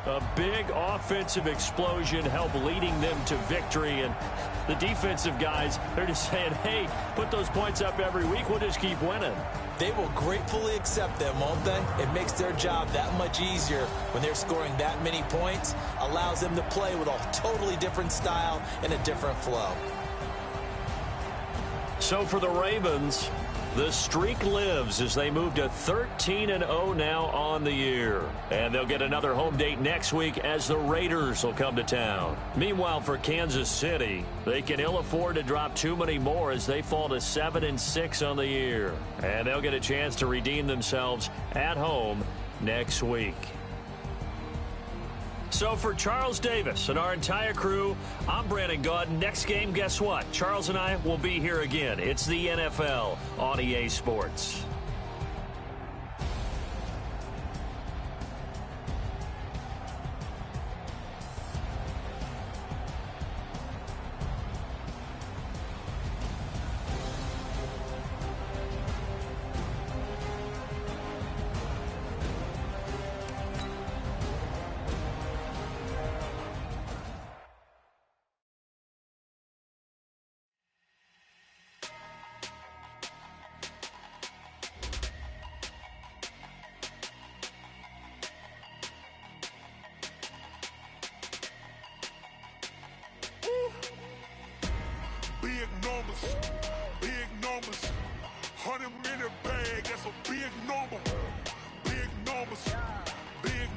A big offensive explosion helped leading them to victory. And the defensive guys, they're just saying, hey, put those points up every week. We'll just keep winning. They will gratefully accept them, won't they? It makes their job that much easier when they're scoring that many points. Allows them to play with a totally different style and a different flow. So for the Ravens, the streak lives as they move to 13-0 now on the year. And they'll get another home date next week as the Raiders will come to town. Meanwhile, for Kansas City, they can ill afford to drop too many more as they fall to 7-6 on the year. And they'll get a chance to redeem themselves at home next week. So for Charles Davis and our entire crew, I'm Brandon Gaud. Next game, guess what? Charles and I will be here again. It's the NFL on EA Sports. Big numbers, 100 minute bag, that's a big number. Big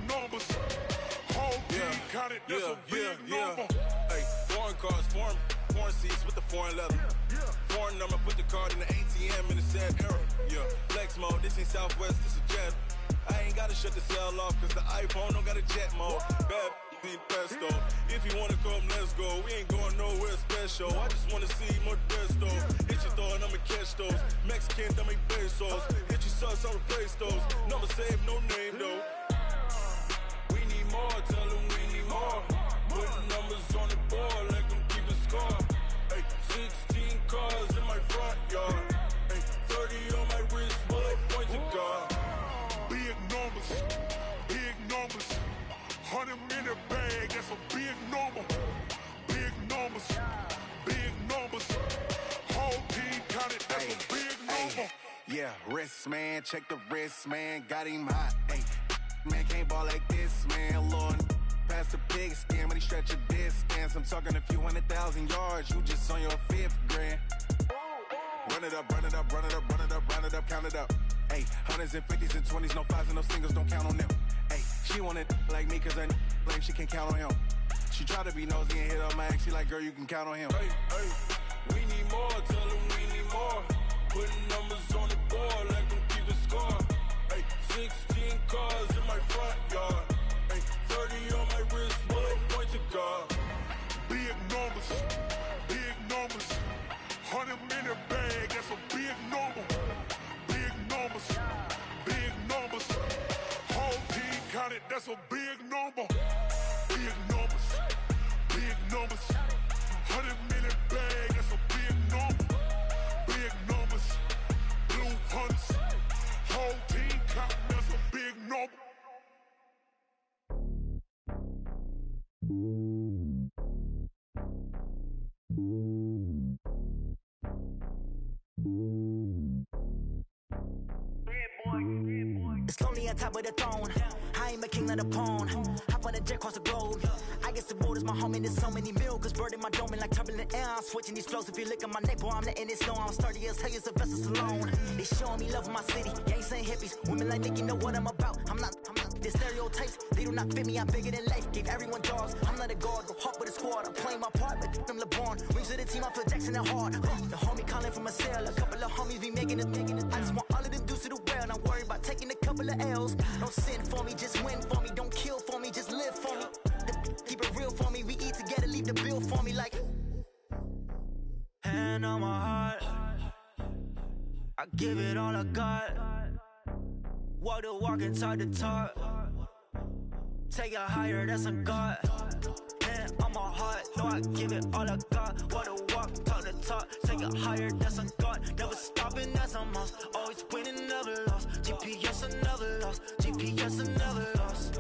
numbers, whole team counted, that's a big number. Hey, foreign cars, foreign seats with the foreign leather. Foreign number, put the card in the ATM in the sad era. Yeah, flex mode, this ain't Southwest, this a jet. I ain't gotta shut the cell off, cause the iPhone don't got a jet mode. Bad pesto. If you wanna come, let's go. We ain't going nowhere special. I just wanna see Modesto. Hit your store and I'ma catch those. Mexican, that make pesos. Hit your sus, I'll replace those. Number save, no name though. We need more, tell them we need more. Putting numbers on the board, like them keep the score. Ay, 16 cars in my front yard. Ay, 30 on my wrist, bullet point to God. Big numbers, big numbers. 100 in the bag, that's a big number. Big numbers, big numbers. Whole team counted, that's a big number. Yeah, wrist man, check the wrist man, got him hot. Ay, man can't ball like this, man. Lord, past the pig skin, but he stretch a distance. I'm talking a few 100,000 yards, you just on your 5th grand. Run it up, run it up, run it up, run it up, run it up, count it up. Ay, hundreds and 50s and 20s, no 5s and no singles, don't count on them. Ay, she want it like me, cause her like she can't count on him. She try to be nosy and hit up my ex, she like, girl, you can count on him. Hey, hey, we need more, tell them we need more. Putting numbers on the board, like them keep the score. Hey, 16 cars in my front yard. Hey, 30 on my wrist, bullet point to God. Big numbers, big numbers. 100 in the bag, that's a big number. Big numbers, big numbers. Whole team counted, that's a big number. Big numbers, big numbers. 100 in the bag, that's a big number. Big numbers, blue hunts. Whole team counting, that's a big number. It's lonely on top of the throne. I ain't a king of the pawn. Hop on a jet across the globe. I guess the road is my home and there's so many milkers burning my dome like turbulent air. I'm switching these flows. If you look at my neck, boy, I'm letting it slow. I'm sturdy as hell, it's a vessel alone. They showing me love in my city. Gang saying hippies. Women like Nick, you know what I'm about. I'm not the stereotypes. They do not fit me. I'm bigger than life. Gave everyone jaws. I'm not a guard. Go hard with a squad. I'm playing my part, but I'm LeBron. Wings of the team, I feel Jackson and hard. The homie calling from a cell. A couple of homies be making it. I just want all of them dudes to the well. Not worried about taking a couple of L's. Don't sin for me, just win for me. Don't kill for me, just live for me. Keep it real for me. We eat together, leave the bill for me like. Hand on my heart, I give it all I got. Walk the walk and talk the talk. Take it higher, that's a God. Hand on my heart, no, I give it all I got. Walk the walk, talk the talk. Take it higher, that's a God. Never stopping, that's a must. Always winning, never lost. GPS, I never lost. GPS, I never lost.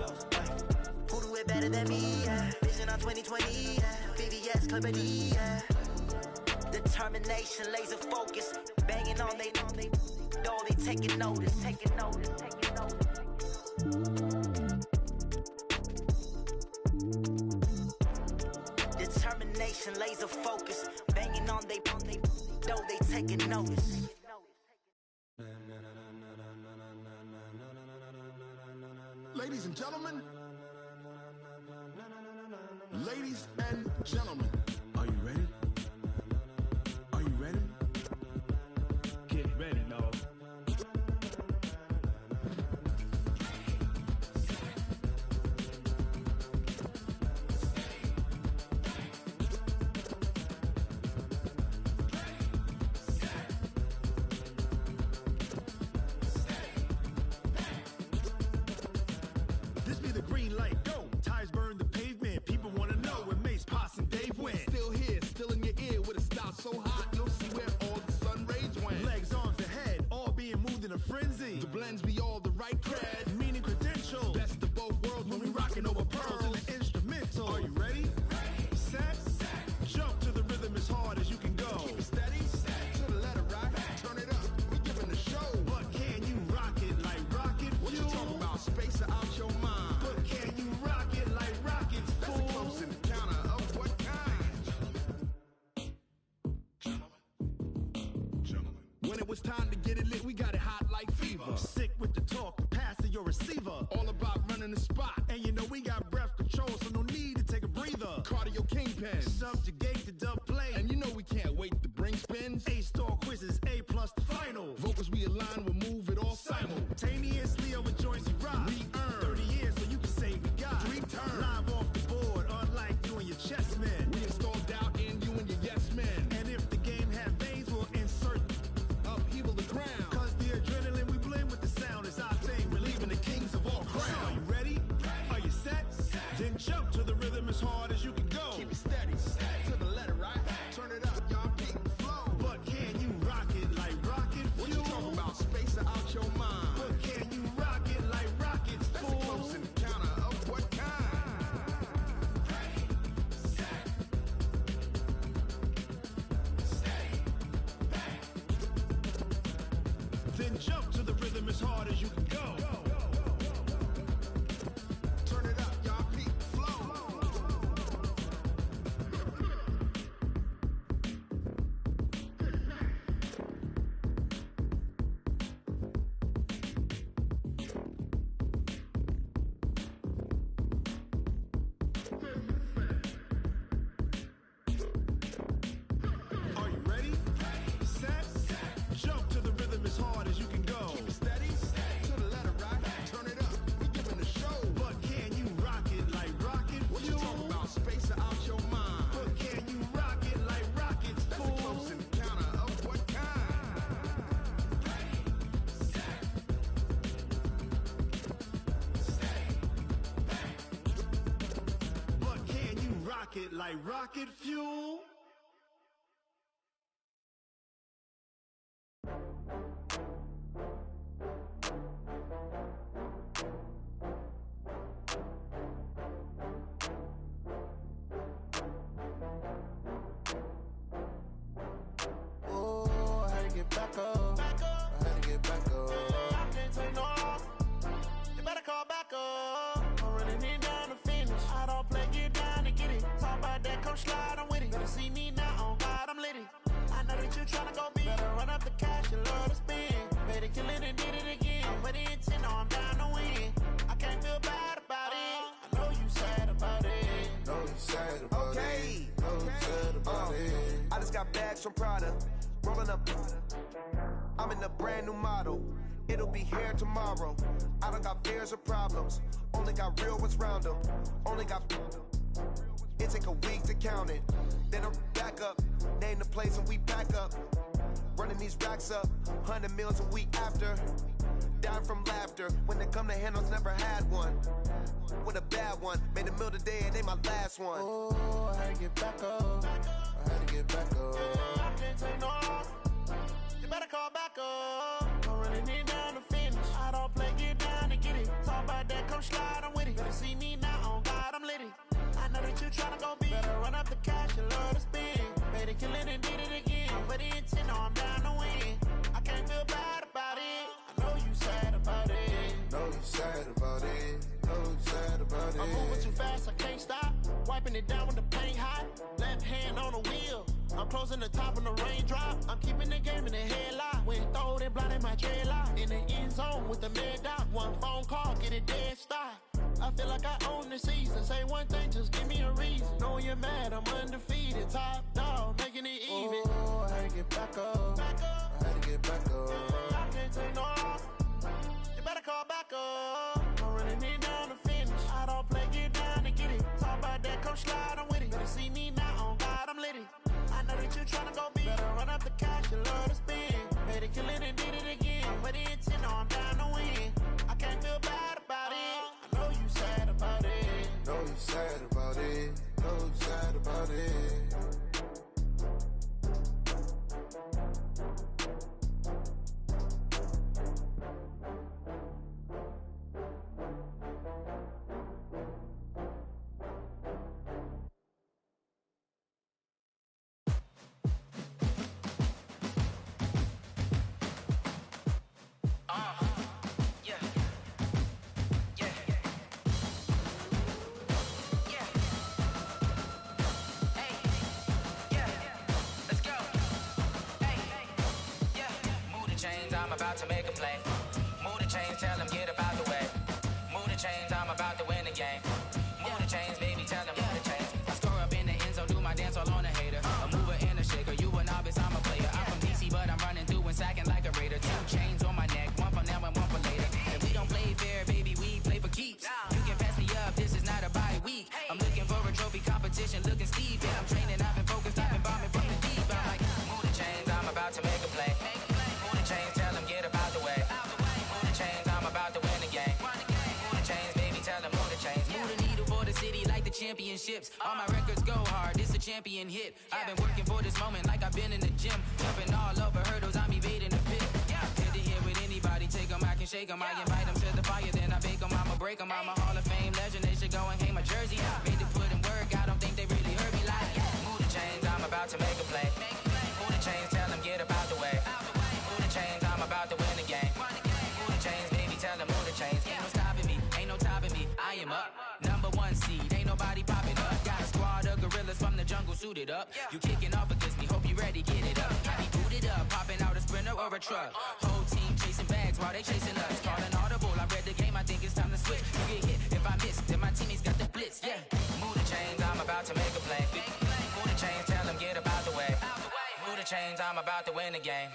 Who do it better than me? Yeah. Vision on 2020. Yeah. VVS, Clarity. Yeah. Determination, laser focus. Banging on they door, they taking notice. Taking notice. Taking notice. Determination, laser focus. Banging on they door, they taking notice. Ladies and gentlemen, ladies and gentlemen, are you ready? Are you ready? Get ready, no. This be the green light, go. Tires burn the pavement. People want to know where Mace, Posse, and Dave went. Still here, still in your ear with a style so hot, you'll see where all the sun rays went. Legs, arms, and head, all being moved in a frenzy. The blends be all the right cred, meaning credential. Best of both worlds when we rocking over pearls in the instrumental. Are you ready? Set, jump to the rhythm as hard as you can go. Keep it steady, to the letter rock, turn it up. We giving the show. But can you rock it like rocket fuel? What you talking about? Space out your mind. But can you rock it like rockets, fool? That's a close encounter of what kind? Gentlemen. When it was time to get it lit, we got it hot like fever. Sick with the talk, pass to your receiver. All about running the spot. And you know we got breath control, so no need to take a breather. Cardio kingpin, subjugate the dub play. And you know we can't wait to bring spins. A-star quizzes, A+ the final. Vocals we align, we'll move it all simultaneously over joints we rock. We earn 30 years, so you can say we got 3 turns. Live off the board, unlike you and your chess men. We installed doubt in you and your yes men. And if the game had veins, we'll insert Jump to the rhythm as hard as you can go. Turn it up, y'all. Peak flow. Are you ready? Set. Jump to the rhythm as hard as you can go. Keep steady. To the letter, right? Turn it up. We giving a show. But can you rock it like rocket fuel? What you talking about? Space out your mind. But can you rock it like rockets, fool? That's a close encounter of what kind? But can you rock it like rocket fuel? Oh, I had to get back up. I had to get back up. I can't take no loss. You better call back up. I'm running it down to finish. I don't play, get down to get it. Talk about that, come slide, I'm with it. Better see me now, on God, I'm litty. I know that you tryna go big. Better run up the cash, you love to spend. Better kill it and did it again. I'm with the intent, no, I'm down to win. I can't feel bad about it. I know you sad about it. Know you sad about Okay. it. Know you sad about it. I just got bags from Prada, rolling up. I'm in a brand new model. It'll be here tomorrow. I don't got fears or problems. Only got real ones round them. Only got. It take a week to count it. Then I'm back up. Name the place and we pack up. Running these racks up. 100 meals a week after. Down from laughter. When they come to handles, never had one. With a bad one. Made a meal today and they my last one. Oh, I had to get back up. I had to get back up. I can't take no loss. You better call back up. I'm running it down to finish. I don't play, get down to get it. Talk about that, come slide, I'm with it. Better see me now, on God, I'm litty. I know that you tryna go big. Better run up the cash, you love to spend. Better kill it and did it again. But the intent, no, I'm down to win. I can't feel bad about it. I know you sad about it. Know you sad about it. Know you sad about it. I'm moving too fast, I can't stop. Wiping it down with the paint hot. Left hand on the wheel. I'm closing the top on the raindrop. I'm keeping the game in the headlock. When throwed and blinded my dreadlock. In the end zone with the mad dot. One phone call, get it dead stop. I feel like I own the season. Say one thing, just give me a reason. Knowing you're mad, I'm undefeated. Top dog, making it even. Oh, I had to get back up. Back up. I had to get back up. I can't take no loss. You better call back up. I'm running it down to finish. I don't play, get down to get it. Talk about that, come slide, I'm with it. Better see me now, on God, I'm litty. I know that you tryna go big. Better run up the cash, you love to spend. Better kill it and did it again. But the intent, no, I'm down to win. I can't feel bad about it. I know you sad about it. Know you sad about it. Know you sad about it. I'm about to make a play. Move the chains, tell them get about the way. Move the chains, I'm about to win the game. Move the chains, baby, tell them move the chains. I score up in the end zone, do my dance all on a hater. A mover and a shaker, you a novice, I'm a player. I'm from DC, but I'm running through and sacking like a raider. 2 chains on my neck, one for now and one for later. And we don't play fair, baby, we play for keeps. You can pass me up, this is not a bye week. I'm looking for a trophy competition, looking steep. Yeah, I'm training, I've been focused, I've been bombing from the deep. I'm like, move the chains, I'm about to make a play. Move the chains, tell them get about the way. Move the chains, I'm about to win the game. Move the chains, baby, tell them move the chains. Move the needle for the city like the championships. All my records go hard, this a champion hit. I've been working for this moment like I've been in the gym. Jumping all over hurdles, I'm evading the pit. Head to head with anybody, take them, I can shake them. I invite them to the fire, then I bake them, I'ma break them. I'm a Hall of Fame legend, they should go and hang my jersey. Made to put in work, I don't think they really heard me like, move the chains, I'm about to make a play. Move the chains, tell them get about the way. Move the chains, I'm about to win the game. it up. You kicking off against me, hope you ready, get it up. I be booted up, popping out a Sprinter or a truck. Whole team chasing bags while they chasing us. Calling audible, I read the game, I think it's time to switch. You get hit, if I miss, then my teammates got the blitz, yeah. Move the chains, I'm about to make a play. Move the chains, tell them get about the way. Move the chains, I'm about to win the game.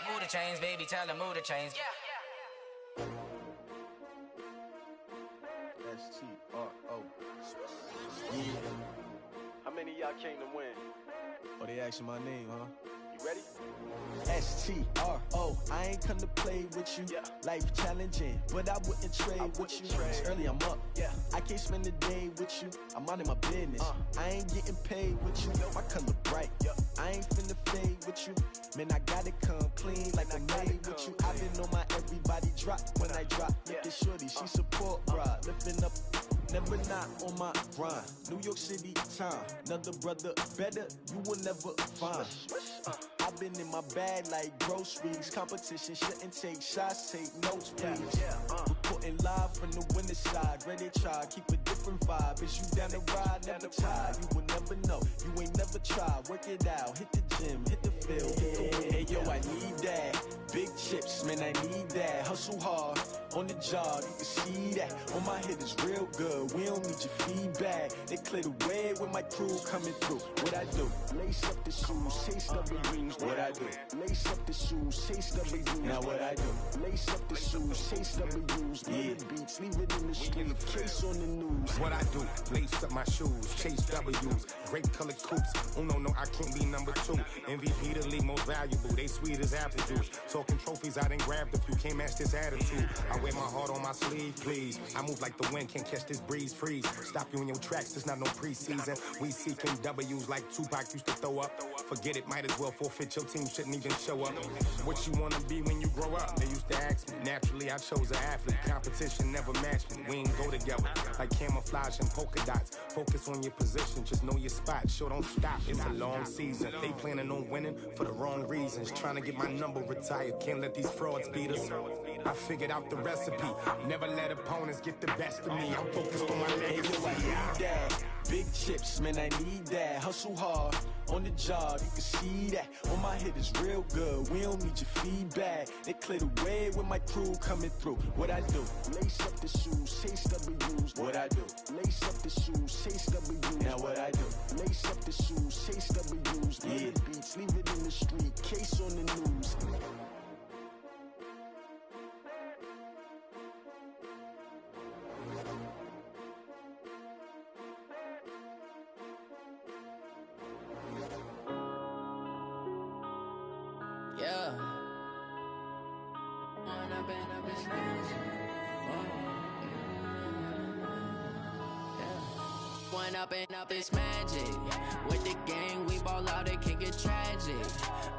Move the chains, baby, tell them move the chains. S-T-R-O. Yeah. How many of y'all came to win? Oh, they asking my name, huh? You ready? S-T-R-O. I ain't come to play with you. Yeah. Life challenging, but I wouldn't trade with you. It's early, I'm up. Yeah. I can't spend the day with you. I'm minding my business. I ain't getting paid with you. My color bright. I ain't finna fade with you. Man, I gotta come clean like I'm made with you. I've been on my everybody drop when I drop. Look at shorty, she support, bruh. Lifting up. Never not on my grind. New York City time. Another brother better, you will never find. I've been in my bag like groceries. Competition shouldn't take shots, take notes, please. Reporting live from the winning side. Ready to try, keep a different vibe. Is you down the ride, never tired. You will never know, you ain't never tried. Work it out, hit the gym, hit the field, hit the wind. Hey yo, I need that. Big chips, man, I need that. Hustle hard, on the job, you can see that. On my head is real good, we don't need your feedback. They clear the way with my crew coming through. What I do? Lace up the shoes, chase W's. What I do? Lace up the shoes, chase W's. Now what I do? Lace up the shoes, chase W's. Yeah. Beats, leave it in the street, case on the news. What I do? Lace up my shoes, chase W's. Great colored coops. Oh no, I can't be number 2. MVP the league most valuable. They sweet as apple juice. Talking trophies, I done grabbed a few. Can't match this attitude. I wear my heart on my sleeve, please. I move like the wind, can't catch this breeze, freeze. Stop you in your tracks, there's not no preseason. We seeking W's like Tupac used to throw up. Forget it, might as well forfeit. Your team shouldn't even show up. What you wanna be when you grow up? They used to ask me. Naturally, I chose an athlete. Competition never matched me. We ain't go together like camouflage and polka dots. Focus on your position, just know your spot. Sure, don't stop. It's a long season. They planning on winning for the wrong reasons. Trying to get my number retired. Can't let these frauds beat us. I figured out the recipe. Never let opponents get the best of me. I'm focused on my legacy. I need that. Big chips, man, I need that. Hustle hard, on the job, you can see that. On my head is real good, we don't need your feedback. They clear the way with my crew coming through. What I do? Lace up the shoes, chase W's. What I do? Lace up the shoes, chase W's. Now what I do? Lace up the shoes, chase W's. Yeah. Beats, leave it in the street, case on the news. Yeah. One up and up is magic. With the gang, we ball out, it can get tragic.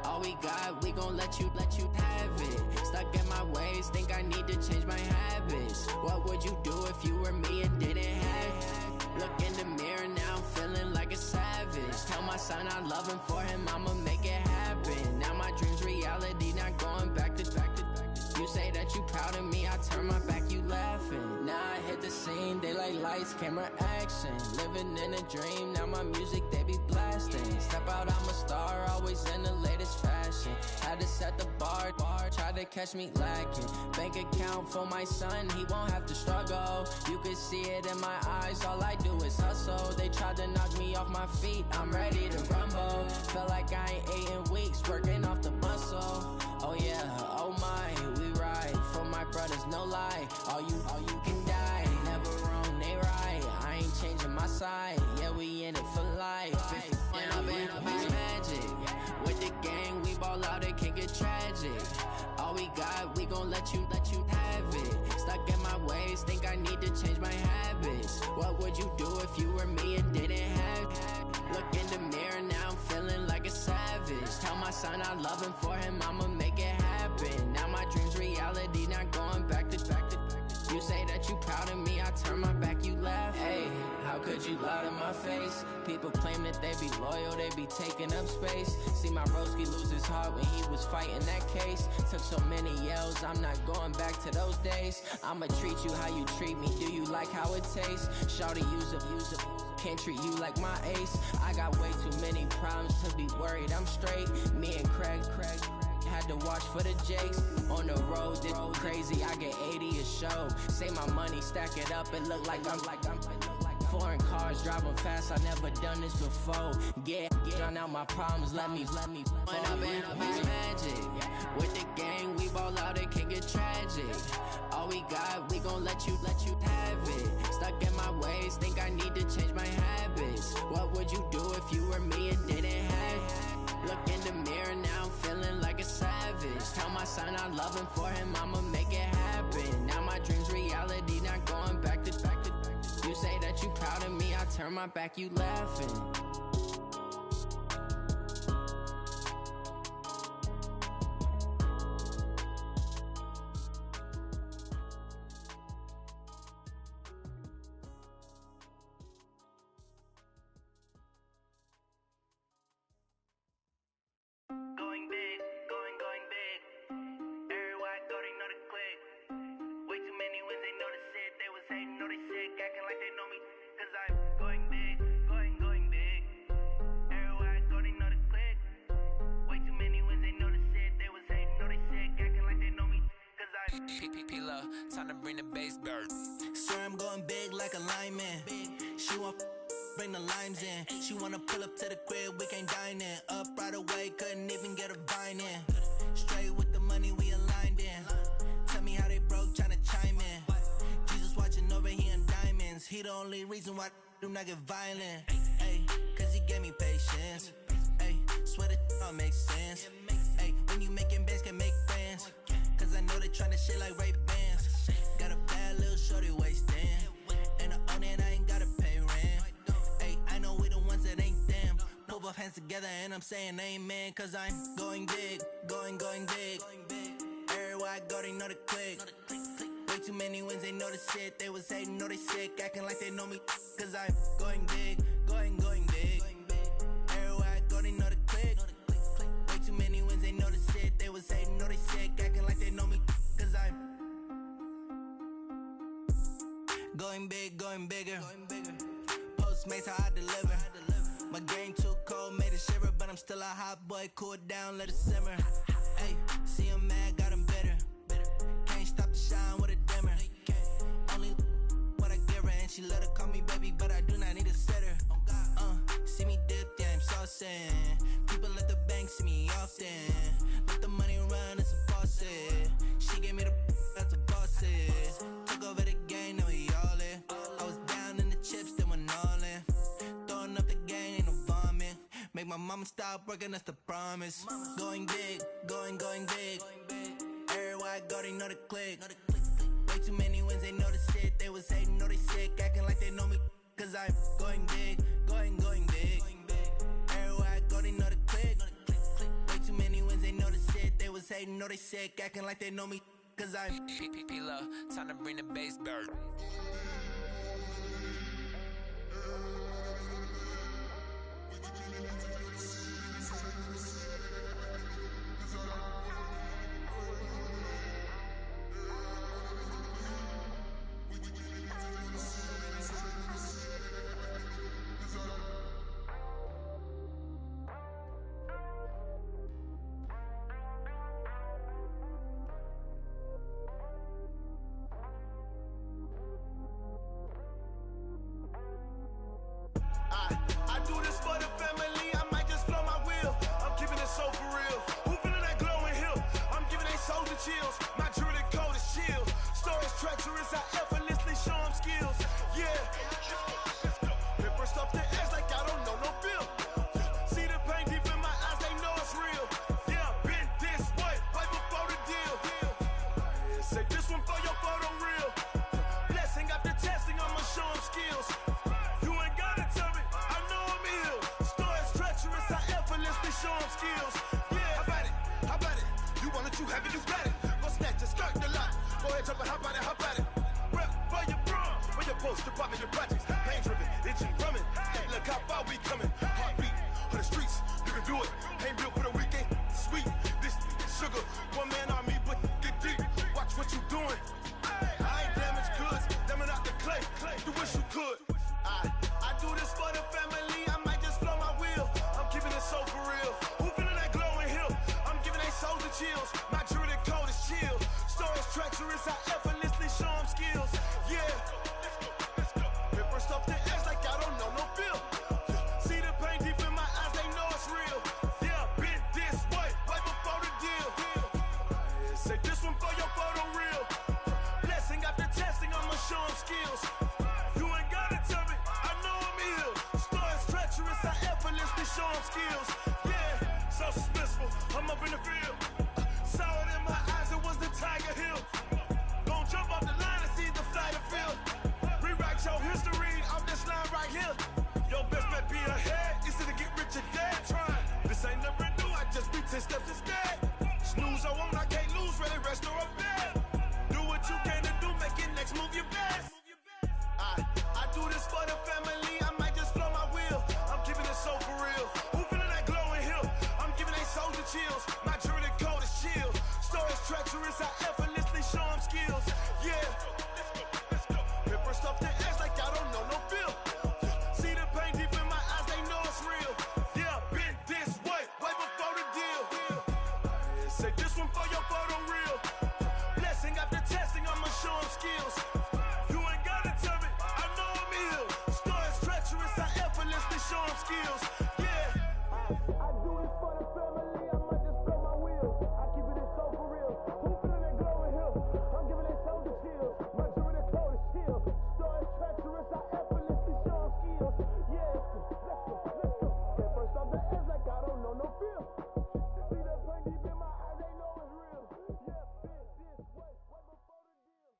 All we got, we gon' let you have it. Stuck in my ways, think I need to change my habits. What would you do if you were me and didn't have it? Look in the mirror, now I'm feeling like a savage. Tell my son I love him, for him I'ma make it happen. Now my dream's reality, not going back to. You say that you proud of me, I turn my back, you laughing. Now I hit the scene, they like lights, camera, action. Living in a dream, now my music, they be blasting. Step out, I'm a star, always in the latest fashion. Had to set the bar, try to catch me lacking. Bank account for my son, he won't have to struggle. You can see it in my eyes, all I do is hustle. They tried to knock me off my feet, I'm ready to rumble. Felt like I ain't ate in weeks, working off the muscle. Oh yeah, oh my, we ride for my brothers, no lie. All you can die, never wrong, they right. I ain't changing my side, yeah, we in it for life. And I've been magic. With the gang, we ball out, it can get tragic. All we got, we gon' let you have it. Stuck in my ways, think I need to change my habits. What would you do if you were me and didn't have it? Look in the mirror, now I'm feeling like a savage. Tell my son I love him, for him I'ma make it happen. Now my dream's reality, not going back to. You say that you proud of me, I turn my back, you laugh. Hey, how could you lie to my face? People claim that they be loyal, they be taking up space. See my broski lose his heart when he was fighting that case. Took so many yells, I'm not going back to those days. I'ma treat you how you treat me, do you like how it tastes? Shawty, use it. can't treat you like my ace. I got way too many problems to be worried. I'm straight. Me and Craig had to watch for the Jakes. On the road, this crazy. I get 80 a show. Say my money, stack it up. It look like I'm foreign cars driving fast. I never done this before. Drown out my problems. Let me. When up in a bitch magic. With the gang, we ball out. It can get tragic. All we got, we gon' let you have it. Stuck in my ways, think I need to change my habits. What would you do if you were me and didn't have it? Look in the mirror, now I'm feeling like a savage. Tell my son I love him, for him I'ma make it happen. Now my dream's reality, not going back to. You say that you proud of me, I turn my back, you laughing. Time to bring the bass bird. Swear I'm going big like a lineman. She want bring the limes in. She wanna pull up to the crib, we can't dine in. Up right away, couldn't even get a vine in. Straight with the money we aligned in. Tell me how they broke, tryna chime in. Jesus watching over here in diamonds. He the only reason why I do not get violent. Ay, cause he gave me patience. Ay, swear that all makes sense. Ay, when you making bands can make friends. Cause I know they tryna shit like Ray Bans. Got a bad little shorty wasting. And I own it, I ain't gotta pay rent. Ay, I know we the ones that ain't them. Pull both hands together and I'm saying amen. Cause I'm going big, going big. Everywhere I go, they know the click. Way too many wins, they know the shit. They was hating, know they sick, acting like they know me. Cause I'm going big, going big. Everywhere I go, they know the click. Way too many wins, they know the shit. They was hating, know they sick, acting like they know me. Cause I'm going big, going bigger. Postmates how I deliver. My game too cold, made it shiver. But I'm still a hot boy, cool it down, let it simmer. Hey, see him mad, got him bitter. Can't stop the shine with a dimmer. Only what I give her, and she let her call me baby, but I do not need a sitter. See me dip, yeah, I'm saucing. People at the bank see me often. Let the money run, it's a faucet. She gave me the that's a boss is. Took over the game, now we all in. I was down in the chips, then went all in. Throwing up the game, ain't no vomit. Make my mama stop working, that's the promise. Going big, going big. Everywhere I go, they know the click. Way too many wins, they know the shit. They was hating, know they sick, acting like they know me. Cause I'm going big, going big. Everywhere I go, they know the click. Way too many wins, they know the shit. They was hating, know they sick, acting like they know me. Cause I'm P-P-P-Love, time to bring the bass bird. Chills. My jewelry code is chill. Stories treacherous, I effortlessly show them skills. Yeah. Ripper stuff the edge like I don't know no feel. See the pain deep in my eyes, they know it's real. Yeah, been this way, right before the deal. Say this one for your photo real. Blessing after testing, I'ma show them skills. You ain't gotta tell me, I know I'm ill. Stories treacherous, I effortlessly show them skills. Yeah, how about it? You want it, you have it, you got it. Go snatch it, skirt the lot. Go ahead, jump it, how about it? Rep for your bro, for your post, your poppin', your projects. Pain driven, itching, drumming. Look how far we coming. Heartbeat for the streets, you can do it. Ain't built for the weekend. Sweet, this sugar. One man army, but get deep. Watch what you doing. I ain't damaged goods, damn it out the clay. You wish you could. I do this this one for your photo reel. Blessing after testing, I'ma show them skills. You ain't gotta tell me, I know I'm ill. Stories treacherous, I effortlessly show them skills. Yeah, so suspenseful, I'm up in the field. Saw it in my eyes, it was the Tiger Hill. Gon' jump off the line and see the flight of field. Rewrite your history off this line right here. Your best bet be ahead, easy to get rich or dead trying. This ain't never new, I just be 10 steps instead. Snooze I won't, I can't lose, ready, rest or a bed. Do what you can to do, make your next move your best. I do this for the family, I might just flow my wheel. I'm keeping it so for real. Who feeling that glowing hill? I'm giving they soldier chills. My journey code is chill. Stories treacherous, I effortlessly show them skills. Yeah. Paper stuff the edge like I don't know no feel. See the pain deep in my eyes, they know it's real. Yeah, been this way before the deal. Say this one for your photo reel. Blessing after testing, I'ma show them skills. You ain't gotta tell me, I know I'm ill. Stories treacherous, I effortlessly show them skills. Yeah. I do this for the family, I might just blow my wheel. I keep it so for real. Who feeling that glowing hill? I'm giving it soldier chills. My journey code is chill. Stories treacherous, I effortlessly show them skills. Yeah, let's go. Get first off the edge like I don't know no feel. See the pain deep in my eyes, they know it's real. Yeah, been this way before the deal.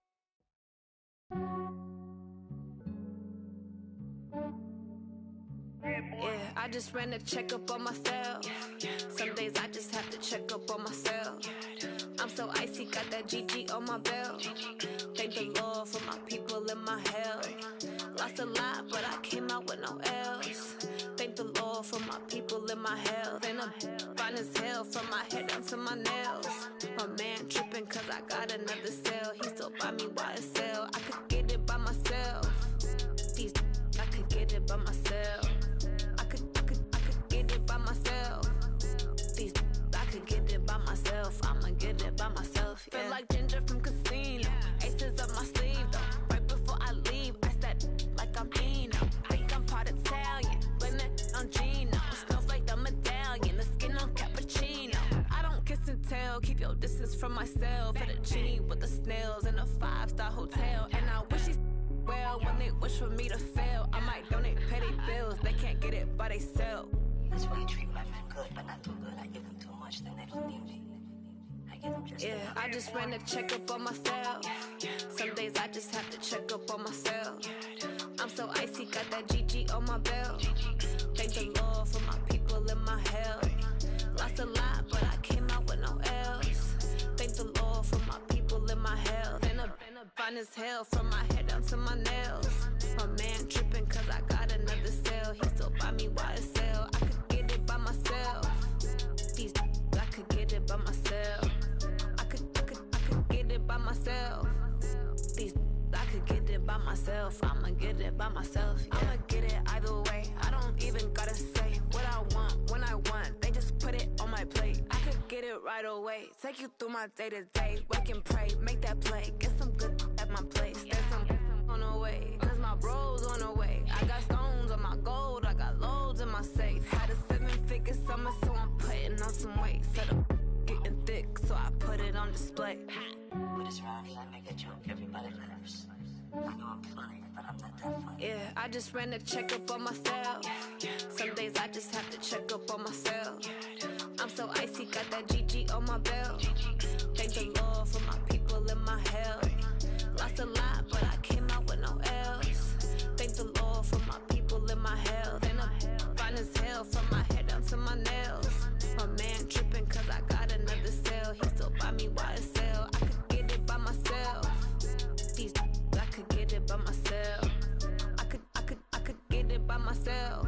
Yeah, I just ran a checkup on myself. Some days I just have to check up on myself. I'm so icy, got that GG on my belt. Thank the Lord for my people in my health. Lost a lot, but I came out with no L's. Thank the Lord for my people in my health. And I'm fine as hell from my head down to my nails. My man tripping cause I got another cell. He still buy me YSL. I could get it by myself. These I could get it by myself. I could get it by myself. These I could get it by myself. I'ma get it by myself. Yeah. Feel like Ginger from Casino. Aces up my sleeve though. Right before I leave, I said like I'm Eno. Think I'm part Italian. Blame it on Gino. Smells like the medallion. The skin on cappuccino. I don't kiss and tell. Keep your distance from myself. Hit a genie with the snails in a 5-star hotel. And I wish he's well when they wish for me to fail. I might donate petty bills. They can't get it by they sell. That's why you treat my men good, but not too good. I give them too much, then they don't need me. I give them just yeah, I just ran a checkup on myself. Some days I just have to check up on myself. I'm so icy, got that GG on my belt. Thank the Lord for my people in my health. Lost a lot, but I came out with no L's. Thank the Lord for my people in my health. And I'm fine as hell from my head down to my nails. My man tripping cause I got another cell. He still buy me YSL. I could get it by myself. These I could get it by myself. I could get it by myself. These I could get it by myself. I'ma get it by myself. Yeah. I'ma get it either way. I don't even gotta say what I want when I want. They just put it on my plate. I could get it right away. Take you through my day to day. Wake and pray, make that play. Get some good at my place. There's some on the way. Cause my bros on the way. I got stones on my gold. I got loads in my safe. Had a 7-figure summer, so I'm putting on some weight. Set up getting thick, so I put it on display. With this round here, I make a joke. Everybody laughs. I know I'm funny, but I'm not that funny. Yeah, I just ran a checkup on myself. Some days I just have to check up on myself. I'm so icy, got that GG on my belt. Thank the Lord for my people in my health. Lost a lot, but I came out with no L's. Thank the Lord for my people in my health. And I'm fine as hell from my head down to my nails. My man tripping cause I got another cell. He still buy me YSL. I could get it by myself. These I could get it by myself. I could get it by myself.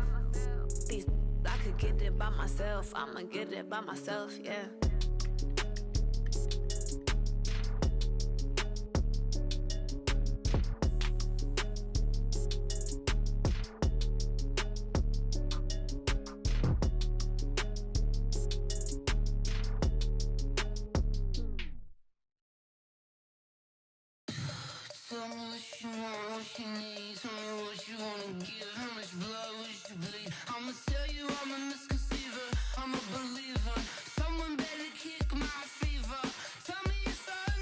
These I could get it by myself. I'ma get it by myself, yeah. Tell me what you want, what you need. Tell me what you wanna give. How much blood would you bleed? I'ma tell you I'm a misconceiver. I'm a believer. Someone better kick my fever. Tell me it's all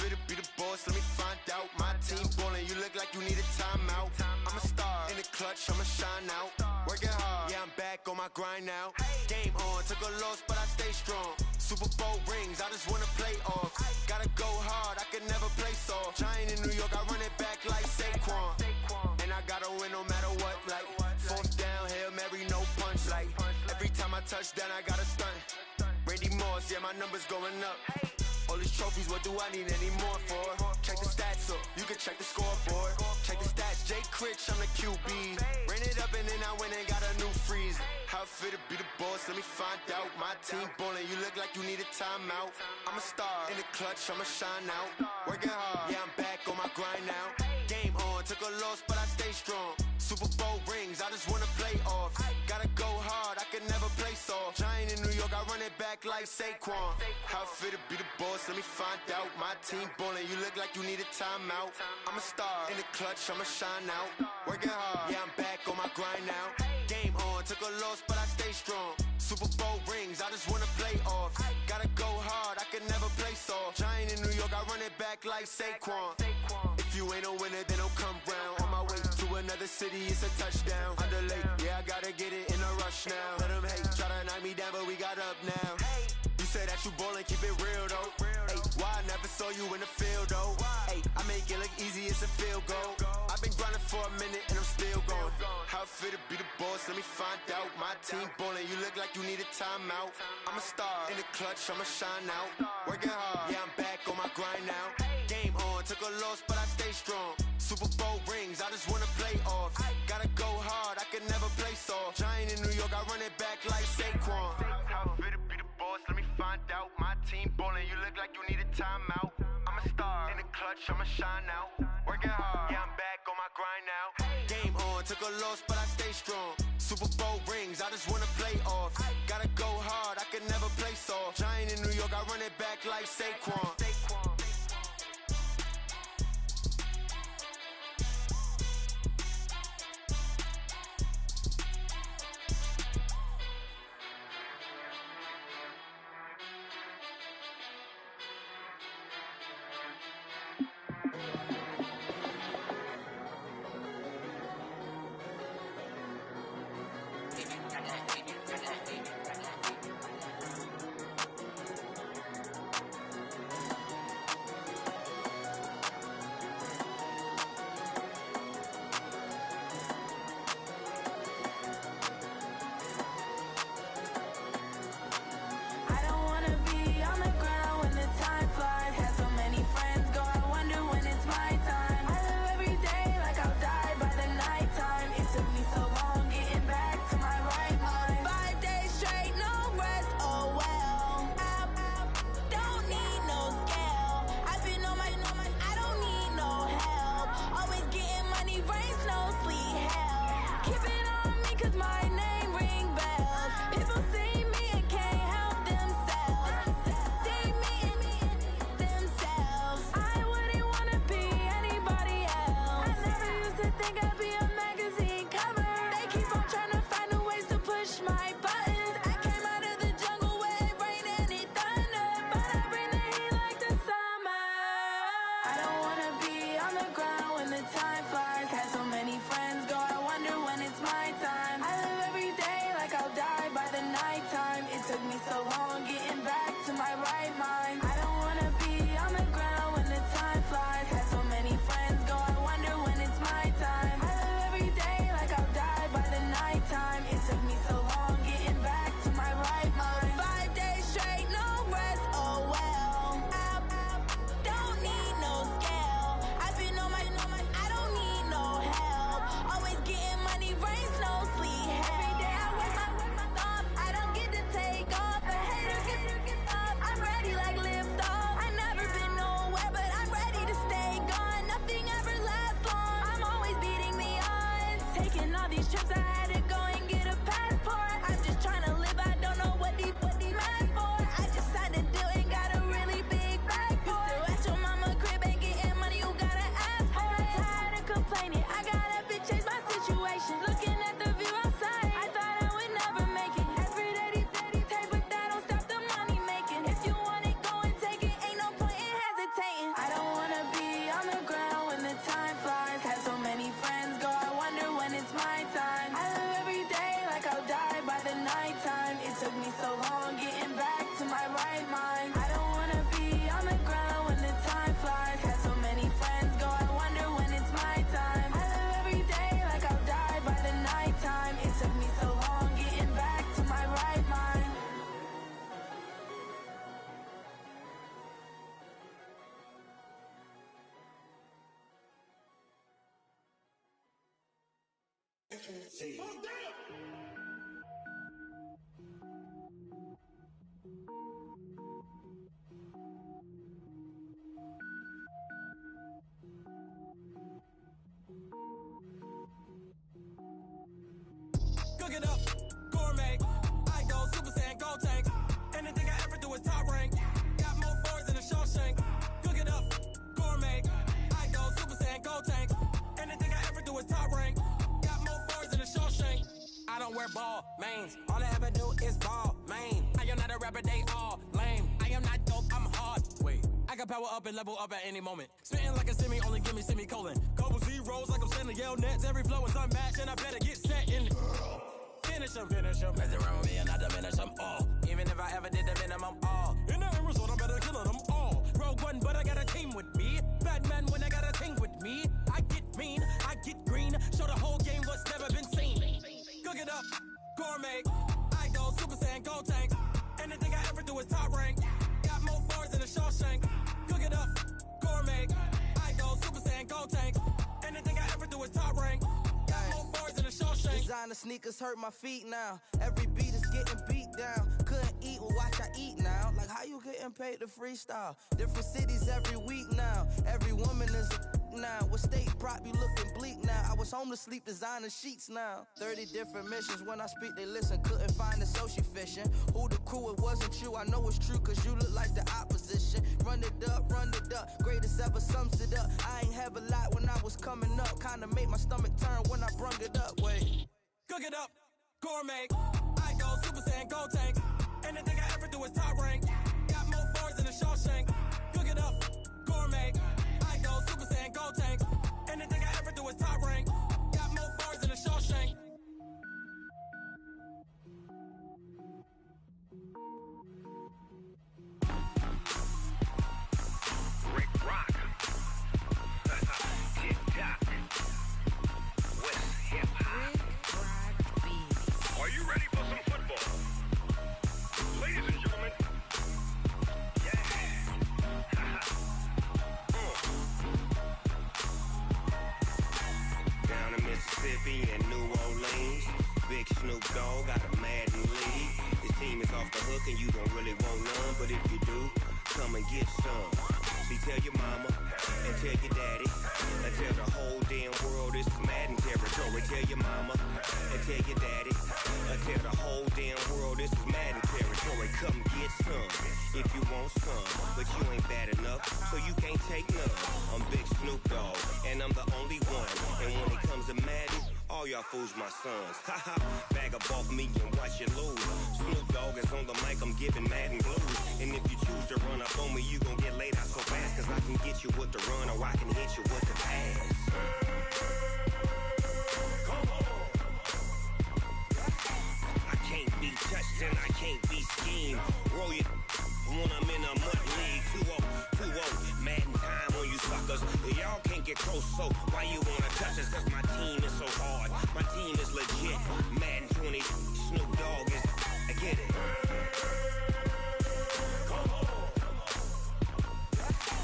fit to be the boss? Let me find out. My team ballin', you look like you need a timeout. I'm a star in the clutch, I'ma shine out. Working hard, yeah, I'm back on my grind now. Game on, took a loss, but I stay strong. Super Bowl rings, I just wanna play off. Gotta go hard, I can never play soft. Giant in New York, I run it back like Saquon. And I gotta win no matter what, like fourth down, Hail Mary, no punch. Like every time I touch down, I gotta stunt. Randy Moss, yeah, my numbers going up. All these trophies, what do I need any more for? Check the stats up, you can check the scoreboard. Check the stats, Jay Critch, I'm the QB. Ran it up and then I went and got a new freeze. How fit to be the boss, let me find out. My team ballin', you look like you need a timeout. I'm a star in the clutch, I'ma shine out. Working hard, yeah, I'm back on my grind now. Game on, took a loss, but I stay strong. Super Bowl rings, I just wanna play off. Gotta go hard, I can never play soft. Giant in New York, I run it back like Saquon. How fit to be the boss, let me find out. My team ballin', you look like you need a timeout. I'm a star in the clutch, I'ma shine out. Working hard, yeah, I'm back on my grind now. Game on, took a loss, but I stay strong. Super Bowl rings, I just wanna play off. Gotta go hard, I can never play soft. Giant in New York, I run it back like Saquon. If you ain't a winner, then don't come round. On my way to another city, it's a touchdown. Underlay, yeah, I gotta get it in a rush now. Let them hate, try to knock me down, but we got up now. You say that you ballin', keep it real though. Hey, why I never saw you in the field though? Hey, I make it look easy, it's a field goal. I've been grinding for a minute and I'm still going. How fit to be the boss, let me find out. My team ballin', you look like you need a timeout. I'm a star in the clutch, I'ma shine out. Working hard, yeah, I'm back on my grind now. Game on, took a loss, but I stay strong. Super Bowl rings, I just wanna play off. Gotta go hard, I can never play soft. Giant in New York, I run it back like Saquon. How fit to be the boss, let me find out. My team ballin', you look like you need a timeout. I'm a star in the clutch, I'ma shine out. Working hard, yeah, I'm back on my grind now. Game on, took a loss, but I stay strong. Super Bowl rings, I just wanna play off. Gotta go hard, I can never play soft. Giant in New York, I run it back like Saquon. On the ground when the time flies, had so many friends go, I wonder when it's my FNC. Oh, damn! Cook it up, gourmet. I go Super Saiyan, gold tank. Anything I ever do is top rank. Got more boards than a Shawshank. Cook it up, gourmet. I go Super Saiyan, gold tank. Anything I ever do is top rank. Got more boards than a Shawshank. I don't wear ball mains. All I ever do is ball main. I am not a rapper, they all lame. I am not dope, I'm hard. Wait, I can power up and level up at any moment. Spitting like a semi, only give me semicolon. Couple zeros like I'm sending yell nets. Every flow is unmatched and I better get set in. Finish them. Mess around with me and I diminish them all. Even if I ever did the minimum all. In the end result, I'm better killing them all. Rogue One, but I got a team with me. Batman when I got a thing with me. I get mean, I get green. Show the whole game what's never been seen. Cook it up, gourmet. I go Super Saiyan, gold tank. Anything I ever do is top rank. Got more bars than a Shawshank. Cook it up, gourmet. I go Super Saiyan, gold tank. Anything I ever do is top rank. Got more bars than a Shawshank. Designer sneakers hurt my feet now. Every beat is getting beat down. Couldn't eat, well watch I eat now. Like how you getting paid to freestyle? Different cities every week now. Every woman is a now. With state prop, you looking bleak now. I was home to sleep, designer sheets now. 30 different missions. When I speak, they listen. Couldn't find it, so she fishing. Who the crew? It wasn't you. I know it's true, cause you look like the opposition. Run it up. Greatest ever sums it up. I ain't have a lot when I was coming up. Kinda made my stomach turn when I brung it up. Wait. Cook it up, gourmet. I go Super Saiyan, gold tank. Anything I ever do is top rank. Got more bars than a Shawshank. Cook it up, gourmet. I go Super Saiyan, gold tank. Anything I ever do is top rank. Got more bars than a Shawshank. Rick Rock. Tick-tock. West hip-hop. Are you ready for some football? Ladies and gentlemen. Yeah. Down in Mississippi and New Orleans, Big Snoop Dogg got a Madden league. His team is off the hook and you don't really want none, but if you do, come and get some. See, tell your mama and tell your daddy and tell the whole damn world this is Madden territory. Tell your mama and tell your daddy and tell the whole damn world this is Madden territory. Come get some if you want some, but you ain't bad enough, so you can't take none. I'm Big Snoop Dogg and I'm the only one. And when it comes to Madden, all y'all fools my sons. Haha, bag up off me and watch you lose. Snoop Dogg is on the mic, I'm giving Madden blues. And if you choose to run up on me, you gon' get laid out so fast. Cause I can get you with the run or I can hit you with the pass. Come on. I can't be touched and I can't be schemed. Roll you when I'm in a mud league. 2-0, Madden time on you suckers. Y'all can't get close, so why you wanna touch us? Cause my team is so hard, my team is legit. Madden 20, Snoop Dogg is, I get it. Come on.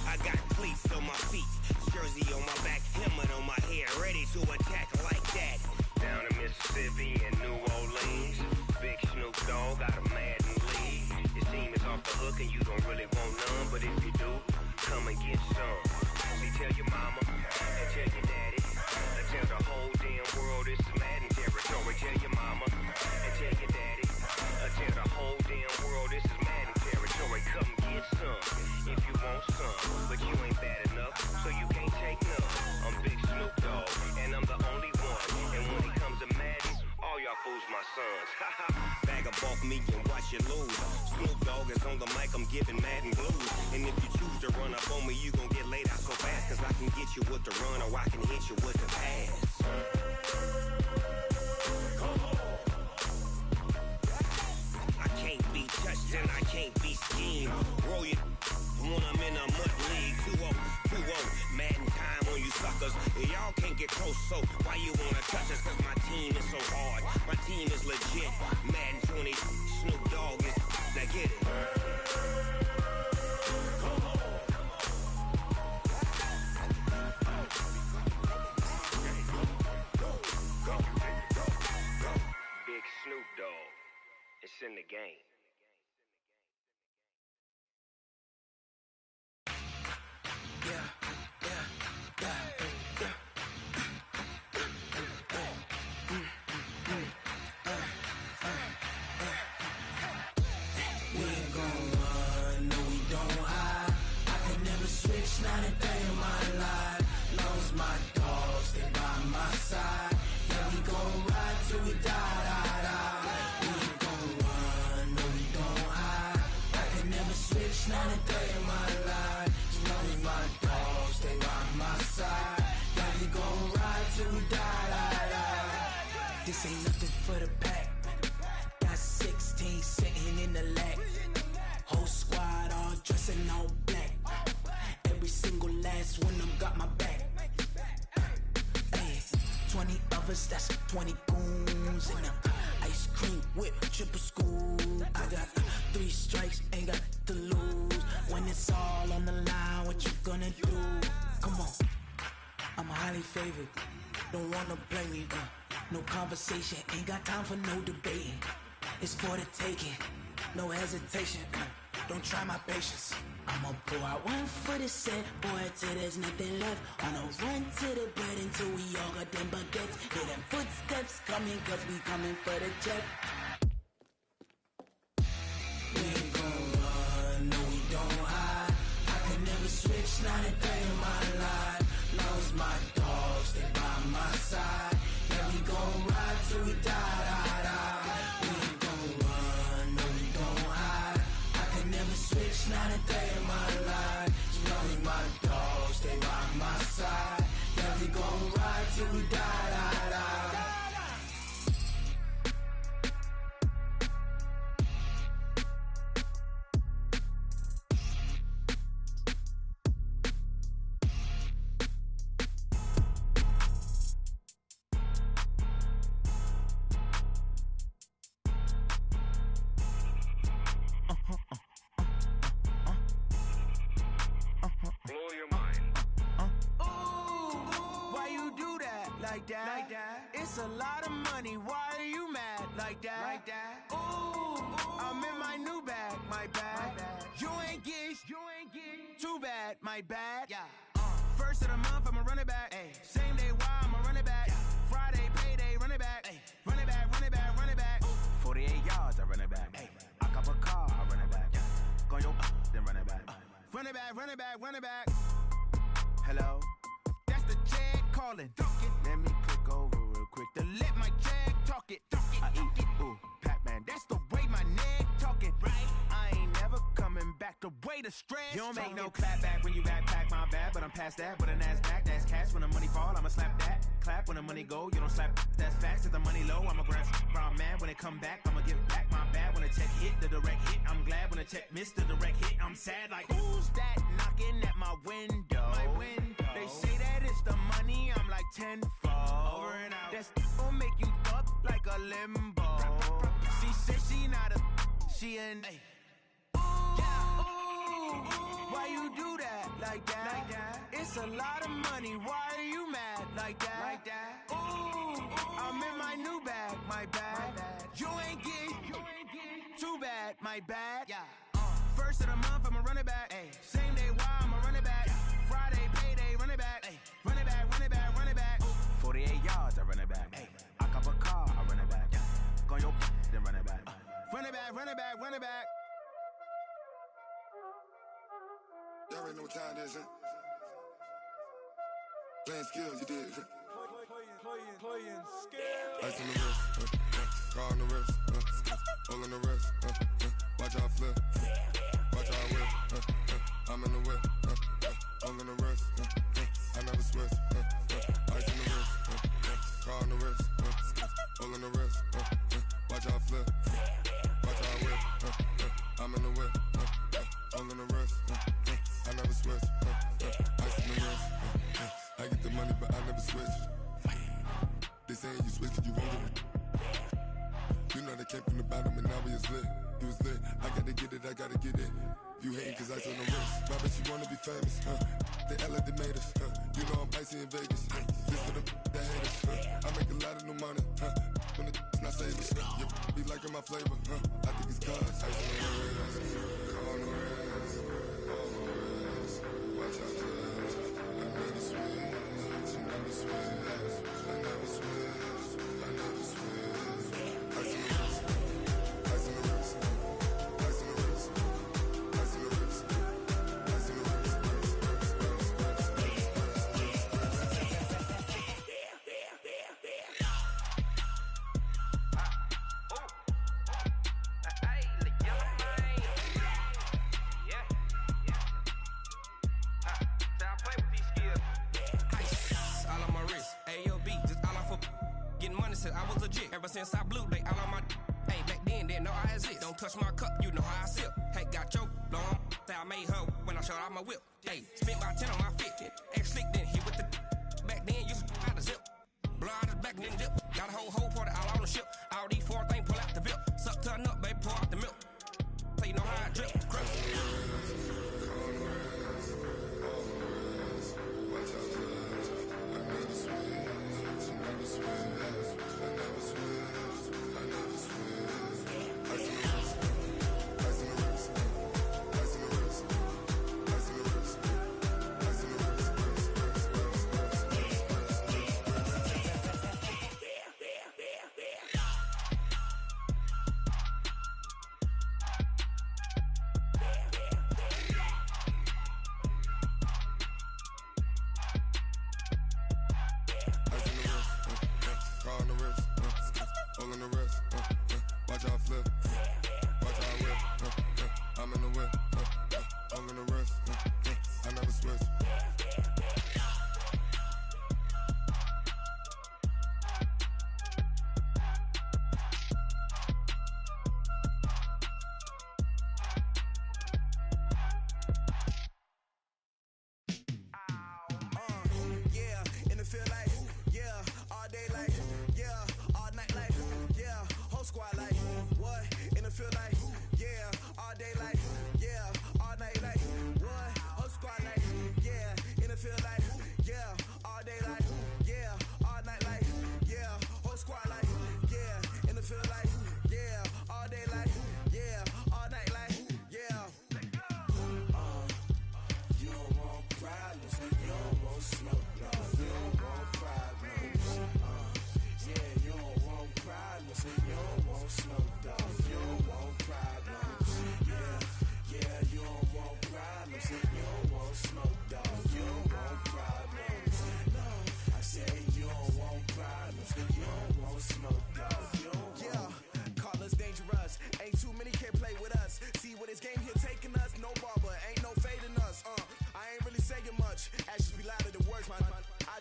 I got cleats on my feet, jersey on my back, helmet on my head, ready to attack like that. Down in Mississippi and New Orleans, Big Snoop Dogg got a Madden league. His team is off the hook and you don't really want none, but if you do, come and get some. See, tell your mama and tell your daddy and tell the whole damn world this is Madden territory. Tell your mama and tell your daddy and tell the whole damn world this is Madden territory. Come get some if you want some, but you ain't bad enough, so you can't take none. I'm Big Snoop Dogg and I'm the only one. And when it comes to Madden, all y'all fools my sons. Bag up off me and watch you lose. Snoop Dogg is on the mic, I'm giving Madden blues. And if you choose to run up on me, you gon' get laid out so fast. Cause I can get you with the run or I can hit you with the pass. Come on. I can't be touched and I can't be schemed. Roll you when I'm in a mud league. 2-0, Madden time on you suckers. Y'all can't get close, so why you wanna touch us? Cause my team is so hard, my team is legit. Madden 20, Snoop Dogg is, now get it. Come on. Go. game. We ain't gon' run, no we don't hide. I can never switch, not a day in my life. Long as my dogs stay by my side. Yeah, we gon' ride till we die. We ain't gon' run, no we don't hide. I can never switch, not a day in my life. As long as my dogs stay by my side. Yeah, we gon' ride till we die. This ain't nothing for the pack. Got 16 sitting in the lag. Whole squad all dressing all black. Every single last one of them got my back. Ay, 20 of us, that's 20 goons. And ice cream whip, triple scoop. I got 3 strikes, ain't got to lose. When it's all on the line, what you gonna do? Come on, I'm highly favored. Don't wanna blame me, no conversation, ain't got time for no debating. It's for the taking, no hesitation. Don't try my patience. I'ma pour out one for the set, boy, till there's nothing left. On a run to the bread until we all got them baguettes. Hear them footsteps coming, cause we coming for the check. We ain't gon' run, no we don't hide. I can never switch, not a day in my life. Long as my dogs stay by my side. Yeah, we gon' ride till we die. We ain't gon' run, no we don't hide. I can never switch, not a day in my life. As long as my dogs stay by my side. Yeah, we gon' ride till we die. Blow your mind. Why you do that like that? It's a lot of money. Why are you mad like that? Ooh, I'm in my new bag, my bad. You ain't get too bad, my bad. First of the month, I'ma run it back. Same day, why I'ma run it back. Friday, payday, run it back. Run it back, run it back, run it back. 48 yards, I run it back. I cop a car, I run it back. Go your then run it back. Run it back, run it back, run it back. Hello? That's the check calling. Let me click over real quick to let my check talk it. I eat it, ooh, Pac-Man. That's the way my neck talking. Right? I ain't never coming back the way the stress. You don't make no clap back when you backpack my bag, but I'm past that with a NASDAQ. That's cash when the money fall, I'ma slap that. Clap when the money go, you don't slap. That's facts. If the money low, I'ma grab brown man. When it come back, I'ma give back my bad. When the check hit, the direct hit. I'm glad when the check missed the direct hit. I'm sad like, who's that knocking at my window? My window. They say that it's the money, I'm like tenfold. Over and out. That's gon' make you up like a limbo. She said she not a, she an. Why you do that like that? It's a lot of money. Why are you mad like that? Ooh, I'm in my new bag, my bad. You ain't get too bad, my bad. First of the month, I'ma run it back. Same day, why I'ma run it back. Friday, payday, run it back. Run it back, run it back, run it back. 48 yards, I run it back. I cop a car, I run it back. Go your then run it back. Run it back, run it back, run it back. Y'all already know what time it is, huh? Playing skills, you did. Playing skills. Ice on the wrist, car on the wrist, all on the wrist, watch how I flip, watch how I whip, I'm in the whip, all on the wrist, I never switch, ice on the wrist, car on the wrist, all on the wrist, watch how I flip, watch how I whip, I'm in the whip, all on the wrist, I never switch, ice on the wrist, I get the money but I never switch. They saying you switch cause you won't get it. You know they came from the bottom and now we is lit. You was lit, I gotta get it, I gotta get it. You hating cause I on the wrist. My bitch, you wanna be famous, they act like they made us. You know I'm icy in Vegas. This for the that hate us. I make a lot of new money. When it's not saving. You be liking my flavor. I think it's cause ice on the wrist, on the wrist, on the wrist. Watch out, cuz I never switch, I never switch, I never switch, I never switch. Ice on the wrist, ice on the wrist, ice on the wrist, ice on the wrist, ice on the wrist. I was legit. Ever since I blew, they all on my hey, back then, didn't know I exist. Don't touch my cup, you know how I sip. Hey, got your long. Say I made her when I showed out my whip. Hey, spent my 10 on my fit. Ex slick, then hit with the back then, used to out the zip. Blow out his back, then dip. Got a whole party all on the ship. All these four things, pull out the VIP. Suck, turn up, baby, pour out the milk. So you know how I drip. Crap.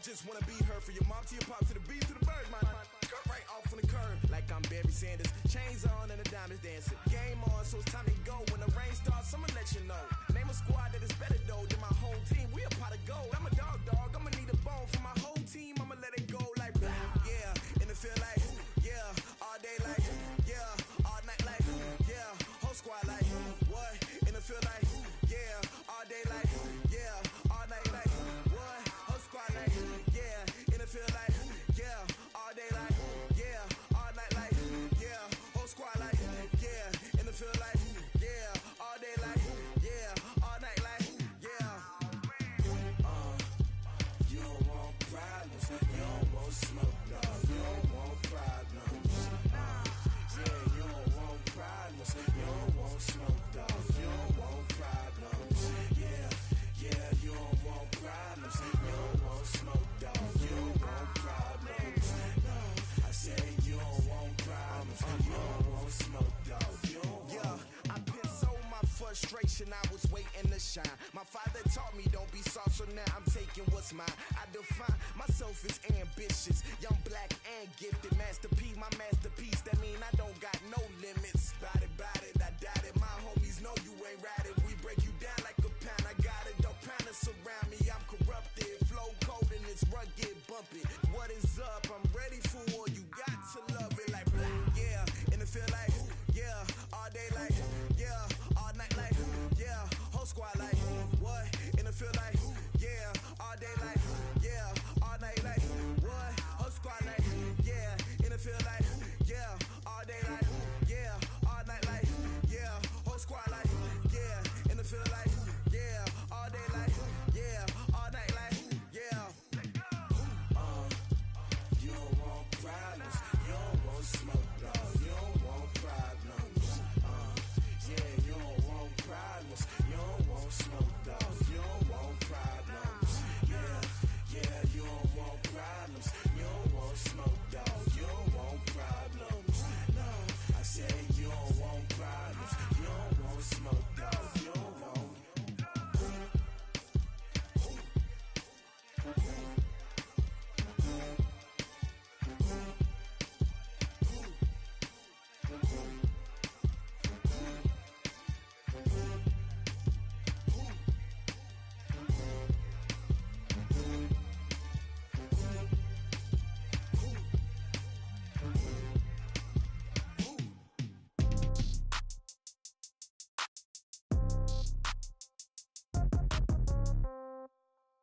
just wanna be her. From your mom to your pop to the beat to the birds, man. Cut right off on the curb like I'm Barry Sanders. Chains on and the diamonds dancing. Game on, so it's time to go. When the rain starts, I'ma let you know. Name a squad that is better though than my home team. We a pot of gold. I'm a dog. I'ma need a bone for my whole team. I'ma let it go like blah. Yeah, and it feel like yeah, all day like yeah, all night like yeah, whole squad like what? And it feel like yeah, all day like yeah, all night like what? Whole squad like yeah, and it feel like yeah, all day like yeah, all night like yeah, whole squad like yeah, and it feel like yeah, all day like yeah, all night like yeah. You don't want problems, you don't want smoke, dog. You don't want problems. Yeah, you don't want problems, you don't want smoke, dog. You don't want problems. Yeah, you don't want problems, you don't want smoke, dog. You don't want problems. No, I say you don't want problems, you don't want smoke, dog. You don't want. Yeah, I pissed so my frustration, I was waiting to shine. My father taught me don't be soft, so now I'm taking what's mine. I define myself as ambitious, young, black, and gifted. Master P, my masterpiece. That mean I don't got no limits. Bout it, I doubt it. My homies know you ain't ratted. We break you down like a pound. I got it, don't pound to surround me. I'm corrupted, flow cold and it's rugged, bumpy. What is up? I'm ready for war. You got to love it like blah. Yeah, and it feel like yeah, all day like yeah, all night like yeah, whole squad like what? And it feel like yeah,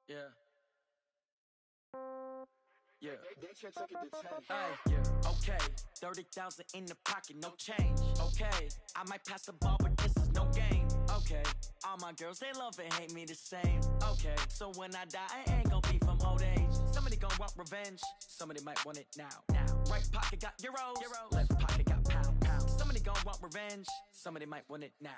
Yeah. Yeah. Hey, yeah. Okay. 30,000 in the pocket, no change. Okay. I might pass the ball, but this is no game. Okay. All my girls, they love and hate me the same. Okay. So when I die, I ain't gon' be from old age. Somebody gon' want revenge. Somebody might want it now. Right pocket got euros. Left pocket got pound. Somebody gon' want revenge. Somebody might want it now.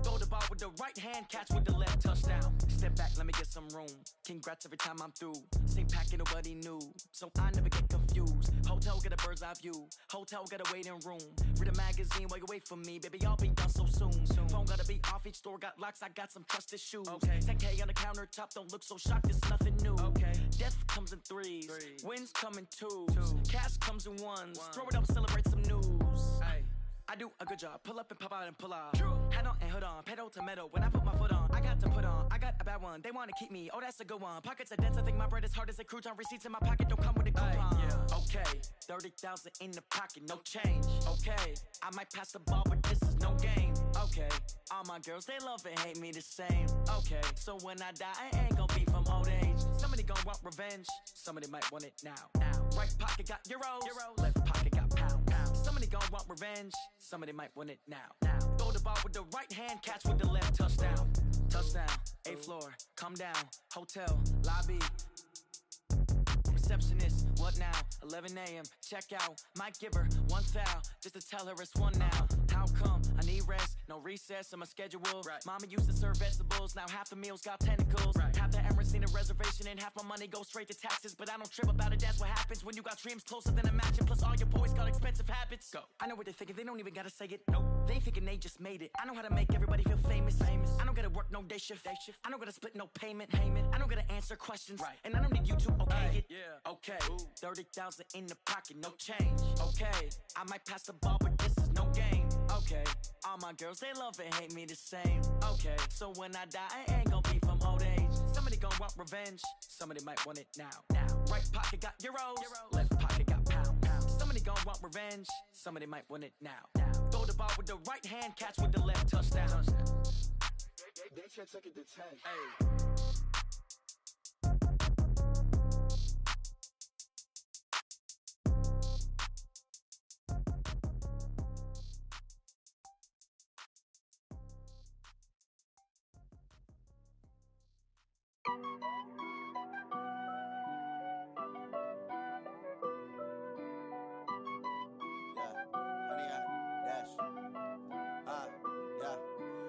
Throw the ball with the right hand, catch with the left, touchdown. Step back, let me get some room. Congrats every time I'm through. Same packet, nobody knew, so I never get confused. Hotel get a bird's eye view. Hotel got a waiting room. Read a magazine while you wait for me, baby. I'll be done so soon. Phone gotta be off. Each store got locks. I got some trusted shoes. 10K on the countertop. Don't look so shocked. It's nothing new. Death comes in threes. Wins come in twos. Cash comes in ones. Throw it up, celebrate some news. I do a good job. Pull up and pop out and pull out. Head on and hood on. Pedal to metal. When I put my foot on, I got to put on. I got a bad one. They want to keep me. Oh, that's a good one. Pockets are dense. I think my bread is hard as a crouton. Receipts in my pocket don't come with a coupon. Okay. 30,000 in the pocket. No change. Okay. I might pass the ball, but this is no game. Okay. All my girls, they love and hate me the same. Okay. So when I die, I ain't gon' be from old age. Somebody gon' want revenge. Somebody might want it now. Right pocket got euros. Left pocket got pound. Somebody gon' want revenge. Somebody might want it now. Throw the ball with the right hand, catch with the left, touchdown. Touchdown, 8th floor, come down, hotel, lobby. Receptionist, what now? 11 a.m., check out. Might give her one foul, just to tell her it's one now. How come? I need rest, no recess on my schedule. Mama used to serve vegetables, now half the meals got tentacles. Half the Emirates need a reservation and half my money goes straight to taxes. But I don't trip about it, that's what happens when you got dreams closer than a mansion. Plus all your boys got expensive habits. Go. I know what they're thinking, they don't even gotta say it. Nope. They thinking they just made it. I know how to make everybody feel famous. I don't gotta work no day shift. I don't gotta split no payment. I don't gotta answer questions. And I don't need you to okay it. Okay, 30,000 in the pocket, no change. Okay, I might pass the ball, but this is no game. Okay, all my girls, they love and hate me the same. Okay, so when I die, I ain't gon' be from old age. Somebody gon' want revenge. Somebody might want it now. Right pocket got euros. Left pocket got pound. Somebody gon' want revenge. Somebody might want it now. Throw the ball with the right hand, catch with the left, touchdown. They can't take it to 10. Hey.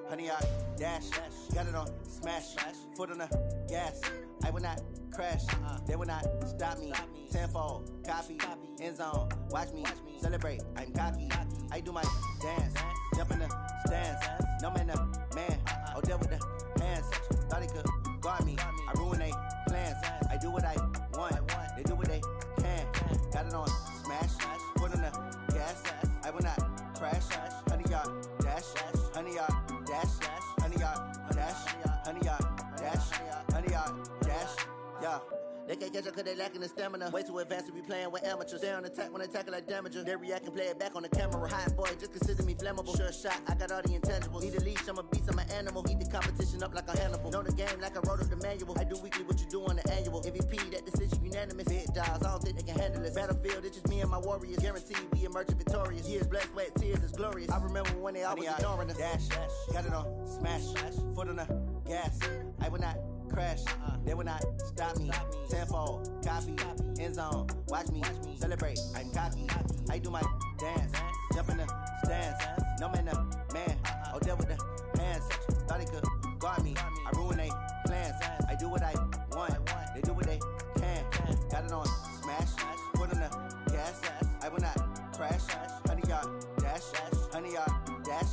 Honey, I dash, got it on smash, foot on the gas. I will not crash, they will not stop me. Tenfold, copy, end zone, watch me celebrate. I'm cocky, I do my dance, jump in the stands. No man, the man, oh deal with the hands. Thought he could guard me, I ruin they plans. I do what I want, they do what they can. Got it on smash, foot on the gas. I will not crash, honey, y'all dash, honey, y'all dash, honey, y'all dash, honey, y'all dash, honey, y'all dash, yeah. They can't catch up cause they lacking the stamina. Way too advanced to be playing with amateurs. Stay on attack when I tackle like damager. They react and play it back on the camera. Hot boy, just consider me flammable. Sure shot, I got all the intangibles. Need a leash, I'm a beast, I'm an animal. Heat the competition up like a Hannibal. Know the game like I wrote up the manual. I do weekly what you do on the annual. MVP, that decision unanimous. Big jobs, I don't think they can handle it. Battlefield, it's just me and my warriors. Guaranteed we emerging victorious. Years, blood, sweat, tears, it's glorious. I remember when they always ignoring us. Dash, got it on smash, foot on the gas. I will not crash, they will not stop me. Tenfold, copy, end zone, watch me celebrate. I'm cocky, I do my dance, jump in the stands. No man, the man, oh deal with the hands. Thought he could guard me, I ruin they plans. I do what I want, they do what they can. Got it on smash, foot on the gas. I will not crash, honey, y'all dash, honey, y'all dash,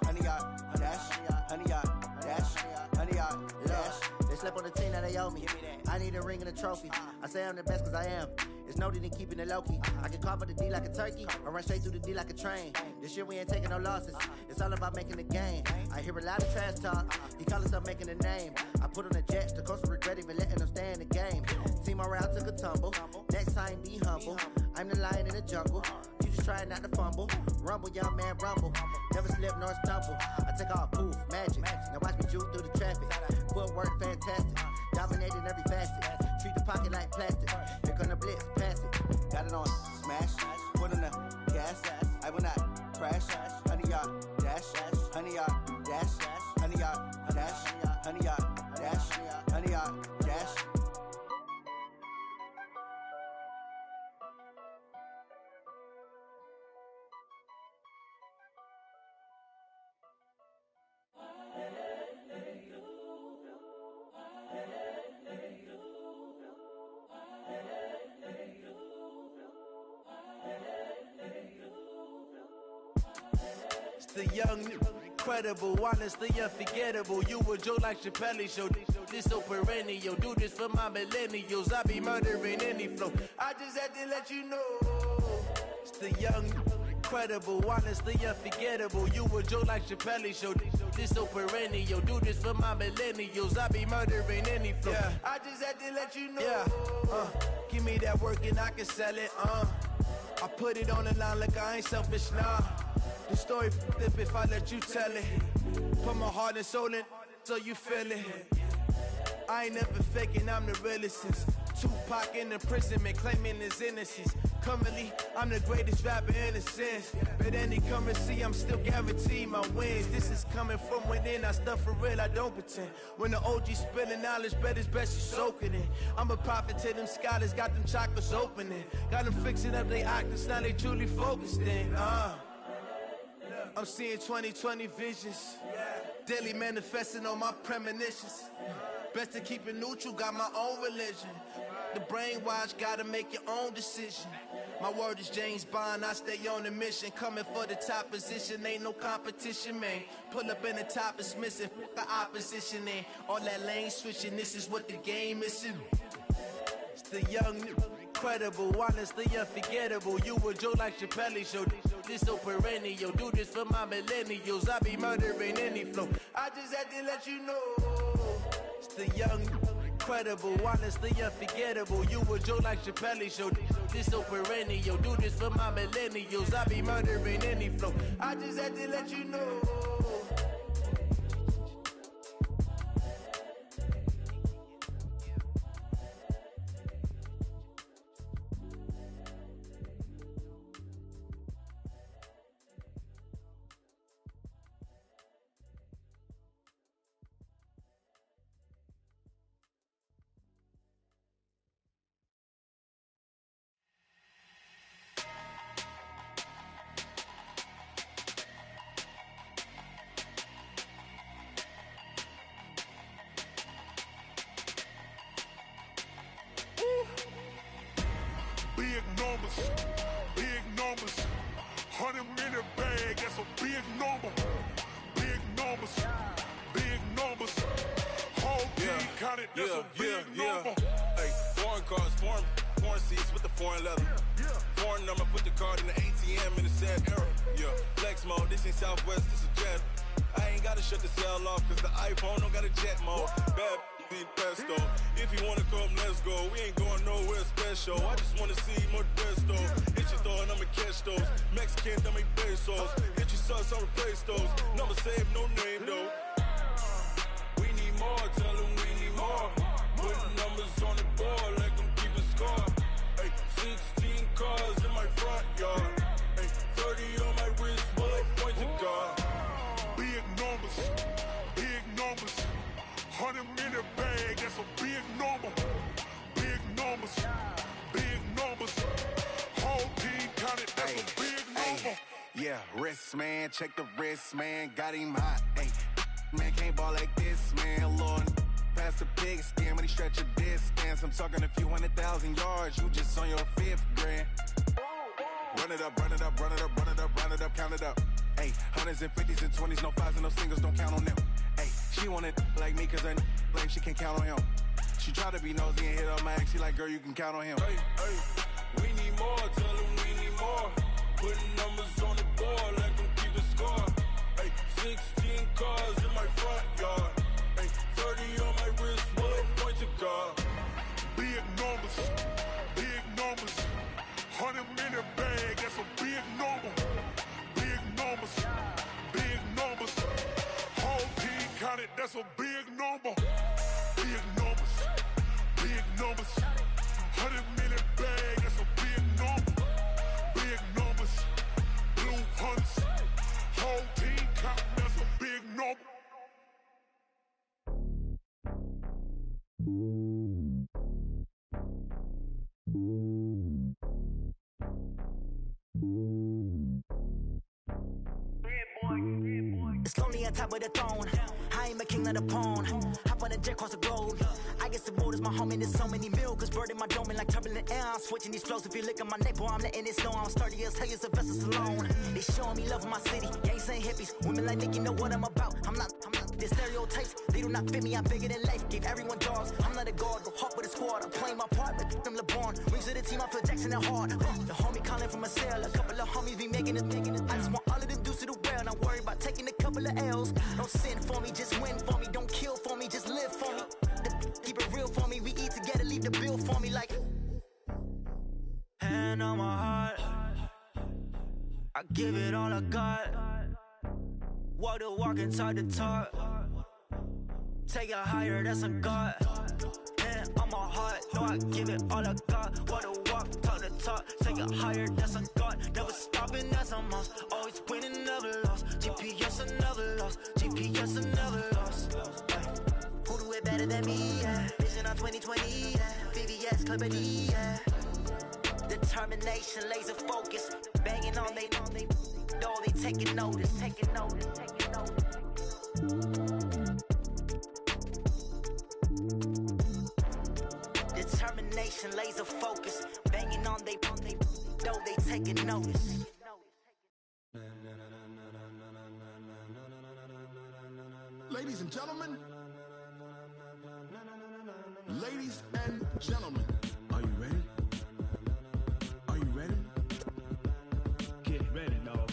honey, y'all dash, honey, y'all dash, honey, y'all dash. They slept on the team that they owe me. I I need a ring and a trophy. I say I'm the best cause I am. It's no need in keeping it low-key. I can carve up the D like a turkey, or run straight through the D like a train. This year we ain't taking no losses. It's all about making the game. I hear a lot of trash talk. He call himself making a name. I put on the jets, the coach will regret even letting them stay in the game. Team around took a tumble. Next time be humble. I'm the lion in the jungle. You just trying not to fumble. Rumble, young man, rumble. Never slip nor stumble. I take off, poof, magic. Now watch me juke through the traffic. Footwork fantastic. Dominating every facet. Treat the pocket like plastic. Here come the blitz, pass it. Got it on smash. Foot on the gas. I will not crash. 100-yard dash. 100-yard dash. 100-yard dash. 100-yard dash. 100-yard dash. The young, incredible, honestly unforgettable. You a joke like Chappelle show. This so perennial. Do this for my millennials. I be murdering any flow. I just had to let you know. It's the young, incredible, honestly unforgettable. You a joke like Chappelle show. This so perennial. Do this for my millennials. I be murdering any flow. Yeah. I just had to let you know. Yeah. Give me that work and I can sell it. I put it on the line like I ain't selfish, nah. The story flip if I let you tell it. Put my heart and soul in so you feel it. I ain't never faking, I'm the realest since Tupac in imprisonment, claiming his innocence. Currently, I'm the greatest rapper in a sense. But any currency, I'm still guaranteed my wins. This is coming from within, I stuff for real, I don't pretend. When the OG spilling knowledge, bet it's best you soak it in. I'm a prophet to them scholars, got them chakras opening. Got them fixing up they octaves, now they truly focused in. I'm seeing 2020 visions. Daily manifesting on my premonitions. Best to keep it neutral, got my own religion. The brainwash, gotta make your own decision. My word is James Bond, I stay on a mission. Coming for the top position, ain't no competition, man. Pull up in the top is missing, the opposition ain't. All that lane switching, this is what the game is. It's the young, incredible, honestly unforgettable. You a joke like Chappelle show. This so perennial. Do this for my millennials. I be murdering any flow. I just had to let you know. It's the young, incredible, honestly unforgettable. You a joke like Chappelle show. This so perennial. Do this for my millennials. I be murdering any flow. I just had to let you know. Big numbers, 100 minute bag, that's a big number. Big numbers, whole team counted, that's a big number. Hey, foreign cars, foreign seats with the foreign leather. Foreign number, put the card in the ATM in the sad era. Yeah, flex mode, this ain't Southwest, this is jet. I ain't gotta shut the cell off, cause the iPhone don't got a jet mode. Bad need pesto. If you wanna come, let's go. We ain't going nowhere special. I just wanna see more Modesto. Hit your throw and I'ma catch those. Mexican, dummy pesos. Hit your sus, I'll replace those. Number save, no name though. We need more, tell them we need more. Putting numbers on the board, let them keep a score. Hey, 16 cars in my front yard. Hey, 30 on my wrist, bullet point to God. Big numbers, 100 minute bag, that's a big number. Big numbers, whole team counted, that's a big number. Yeah, wrist man, check the wrist man, got him hot. Ay, man can't ball like this, man. Lord, past the pig skin when he stretch a distance. I'm talking a few 100,000 yards, you just on your 5th grand. Run it up, count it up. Ay, hundreds and 50s and 20s, no 5s and no singles, don't count on them. Ay, she want it like me cause her lame, she can't count on him. She try to be nosy and hit on my ex. She like, girl, you can count on him. Hey, we need more, tell them we need more. Putting numbers on the board, let them keep the score. Hey, 16 cars in my front yard. Hey, 30 on my wrist, one point to God. Big numbers, big numbers. 100-minute bag, that's a big number. Big numbers, big numbers. Whole team counted, that's a big number. Big numbers, big numbers. 100-minute bag, that's a big number. Big numbers, blue hunts. Whole team counting, that's a big number. It's lonely on top of the throne. I am a king of the pawn. Hop on a jet across the globe. I guess the world is my home and there's so many milkers burning my dome like turbulent air. I'm switching these flows. If you look at my neck, boy, I'm letting it snow. I'm sturdy as hell as a vessel alone. They showing me love in my city. Gangs ain't hippies. Women like Nick, you know what I'm about. I'm not the stereotypes. They do not fit me. I'm bigger than life. Give everyone dogs. I'm not a guard. Go hawk with a squad. I'm playing my part, but them LeBron. Rings to the team. I feel Jackson and hard. The homie calling from a cell. A couple of homies be making it. I just want all of them dudes to do well. Not worry about taking a couple of L's. Don't sin for me, just win for me. Don't kill for me, just live for me. Keep it real for me. We eat together, leave the bill for me like. Hand on my heart, I give it all I got. Walk the walk and talk the talk. Take it higher, that's a God. Hand on my heart, no, I give it all I got. Walk the walk, talk the talk. Take it higher, that's a God. Never stopping, that's a must. Always winning, never lost. GPS, I never lost. GPS, I never lost. Who do it better than me? Yeah. Vision on 2020. Yeah. VVS, Clippity. Yeah. Determination, laser focus. Banging on they door, they taking notice. Taking notice, taking notice. Determination, laser focus. Banging on they door, they taking notice. Ladies and gentlemen, ladies and gentlemen, are you ready? Are you ready? Get ready, dog.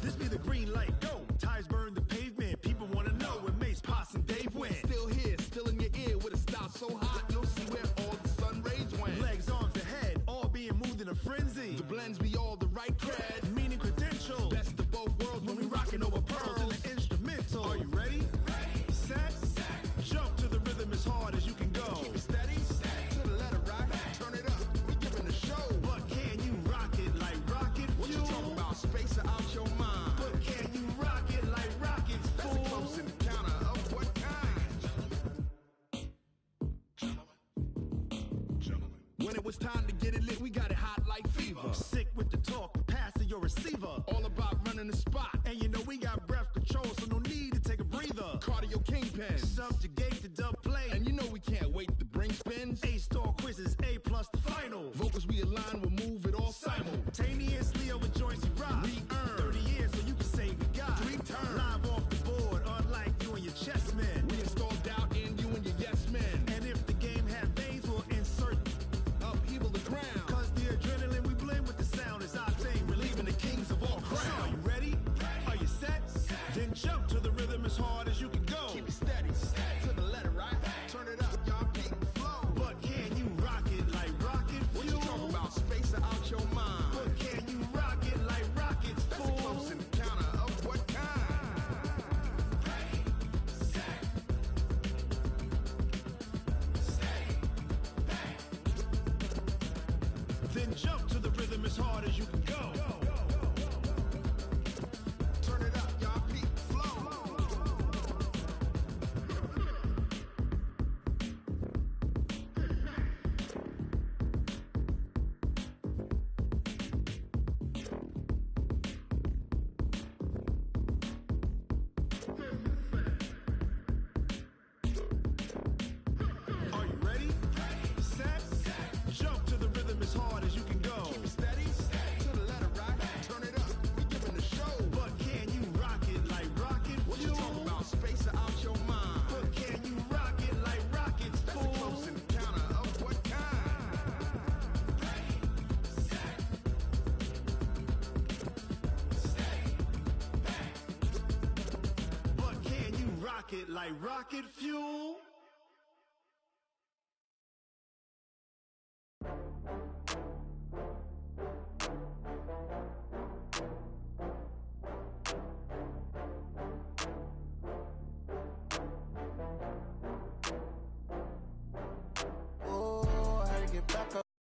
This be the green light, go. Ties burn the pavement. People wanna know where Mace, Posse, and Dave went. Still here, still in your ear with a style so hot, you'll see where all the sun rays went. Legs, arms, the head, all being moved in a frenzy. The blends be all the right cred, meaning credentials. Best of both worlds when we rockin' over pearls in the instrumental. Are you ready? Set, jump to the rhythm as hard as you can go. Keep it steady, to the letter right. Turn it up, we giving the show. But can you rock it like rocket fuel? What you talking about? Space out your mind. But can you rock it like rockets, fool? That's a close encounter of what kind? When it was time to get it lit, we got it hot like fever. Sick with the talk, pass to your receiver. All about running the spot. And you know we got breath control, so no need to take a breather. Cardio kingpin, subjugate the dub play. And you know we can't wait to bring spins. A-star quizzes, A+ the final. Vocals we align, we'll move it all simultaneously over joints we rock. We earn 30 years so you can say we got 3 turns. Live off the board, unlike you and your chess men. We install doubt in you and your yes men. And if the game had veins, we'll insert upheaval the ground. Cause the adrenaline we blend with the sound is our thing, relieving the kings of all crowns. So are you ready? Are you set? Then jump to the rhythm as hard as you can go. Keep it steady, to the letter right. Turn it up, y'all keep the flow. But can you rock it like rocket fuel? What you talking about? Space out your mind. But can you rock it like rockets, fool? That's a close encounter of what kind? Ready, set, steady, back. Then jump to the rhythm as hard as you can go. Turn it up, y'all keep the flow. rocket like rocket fuel.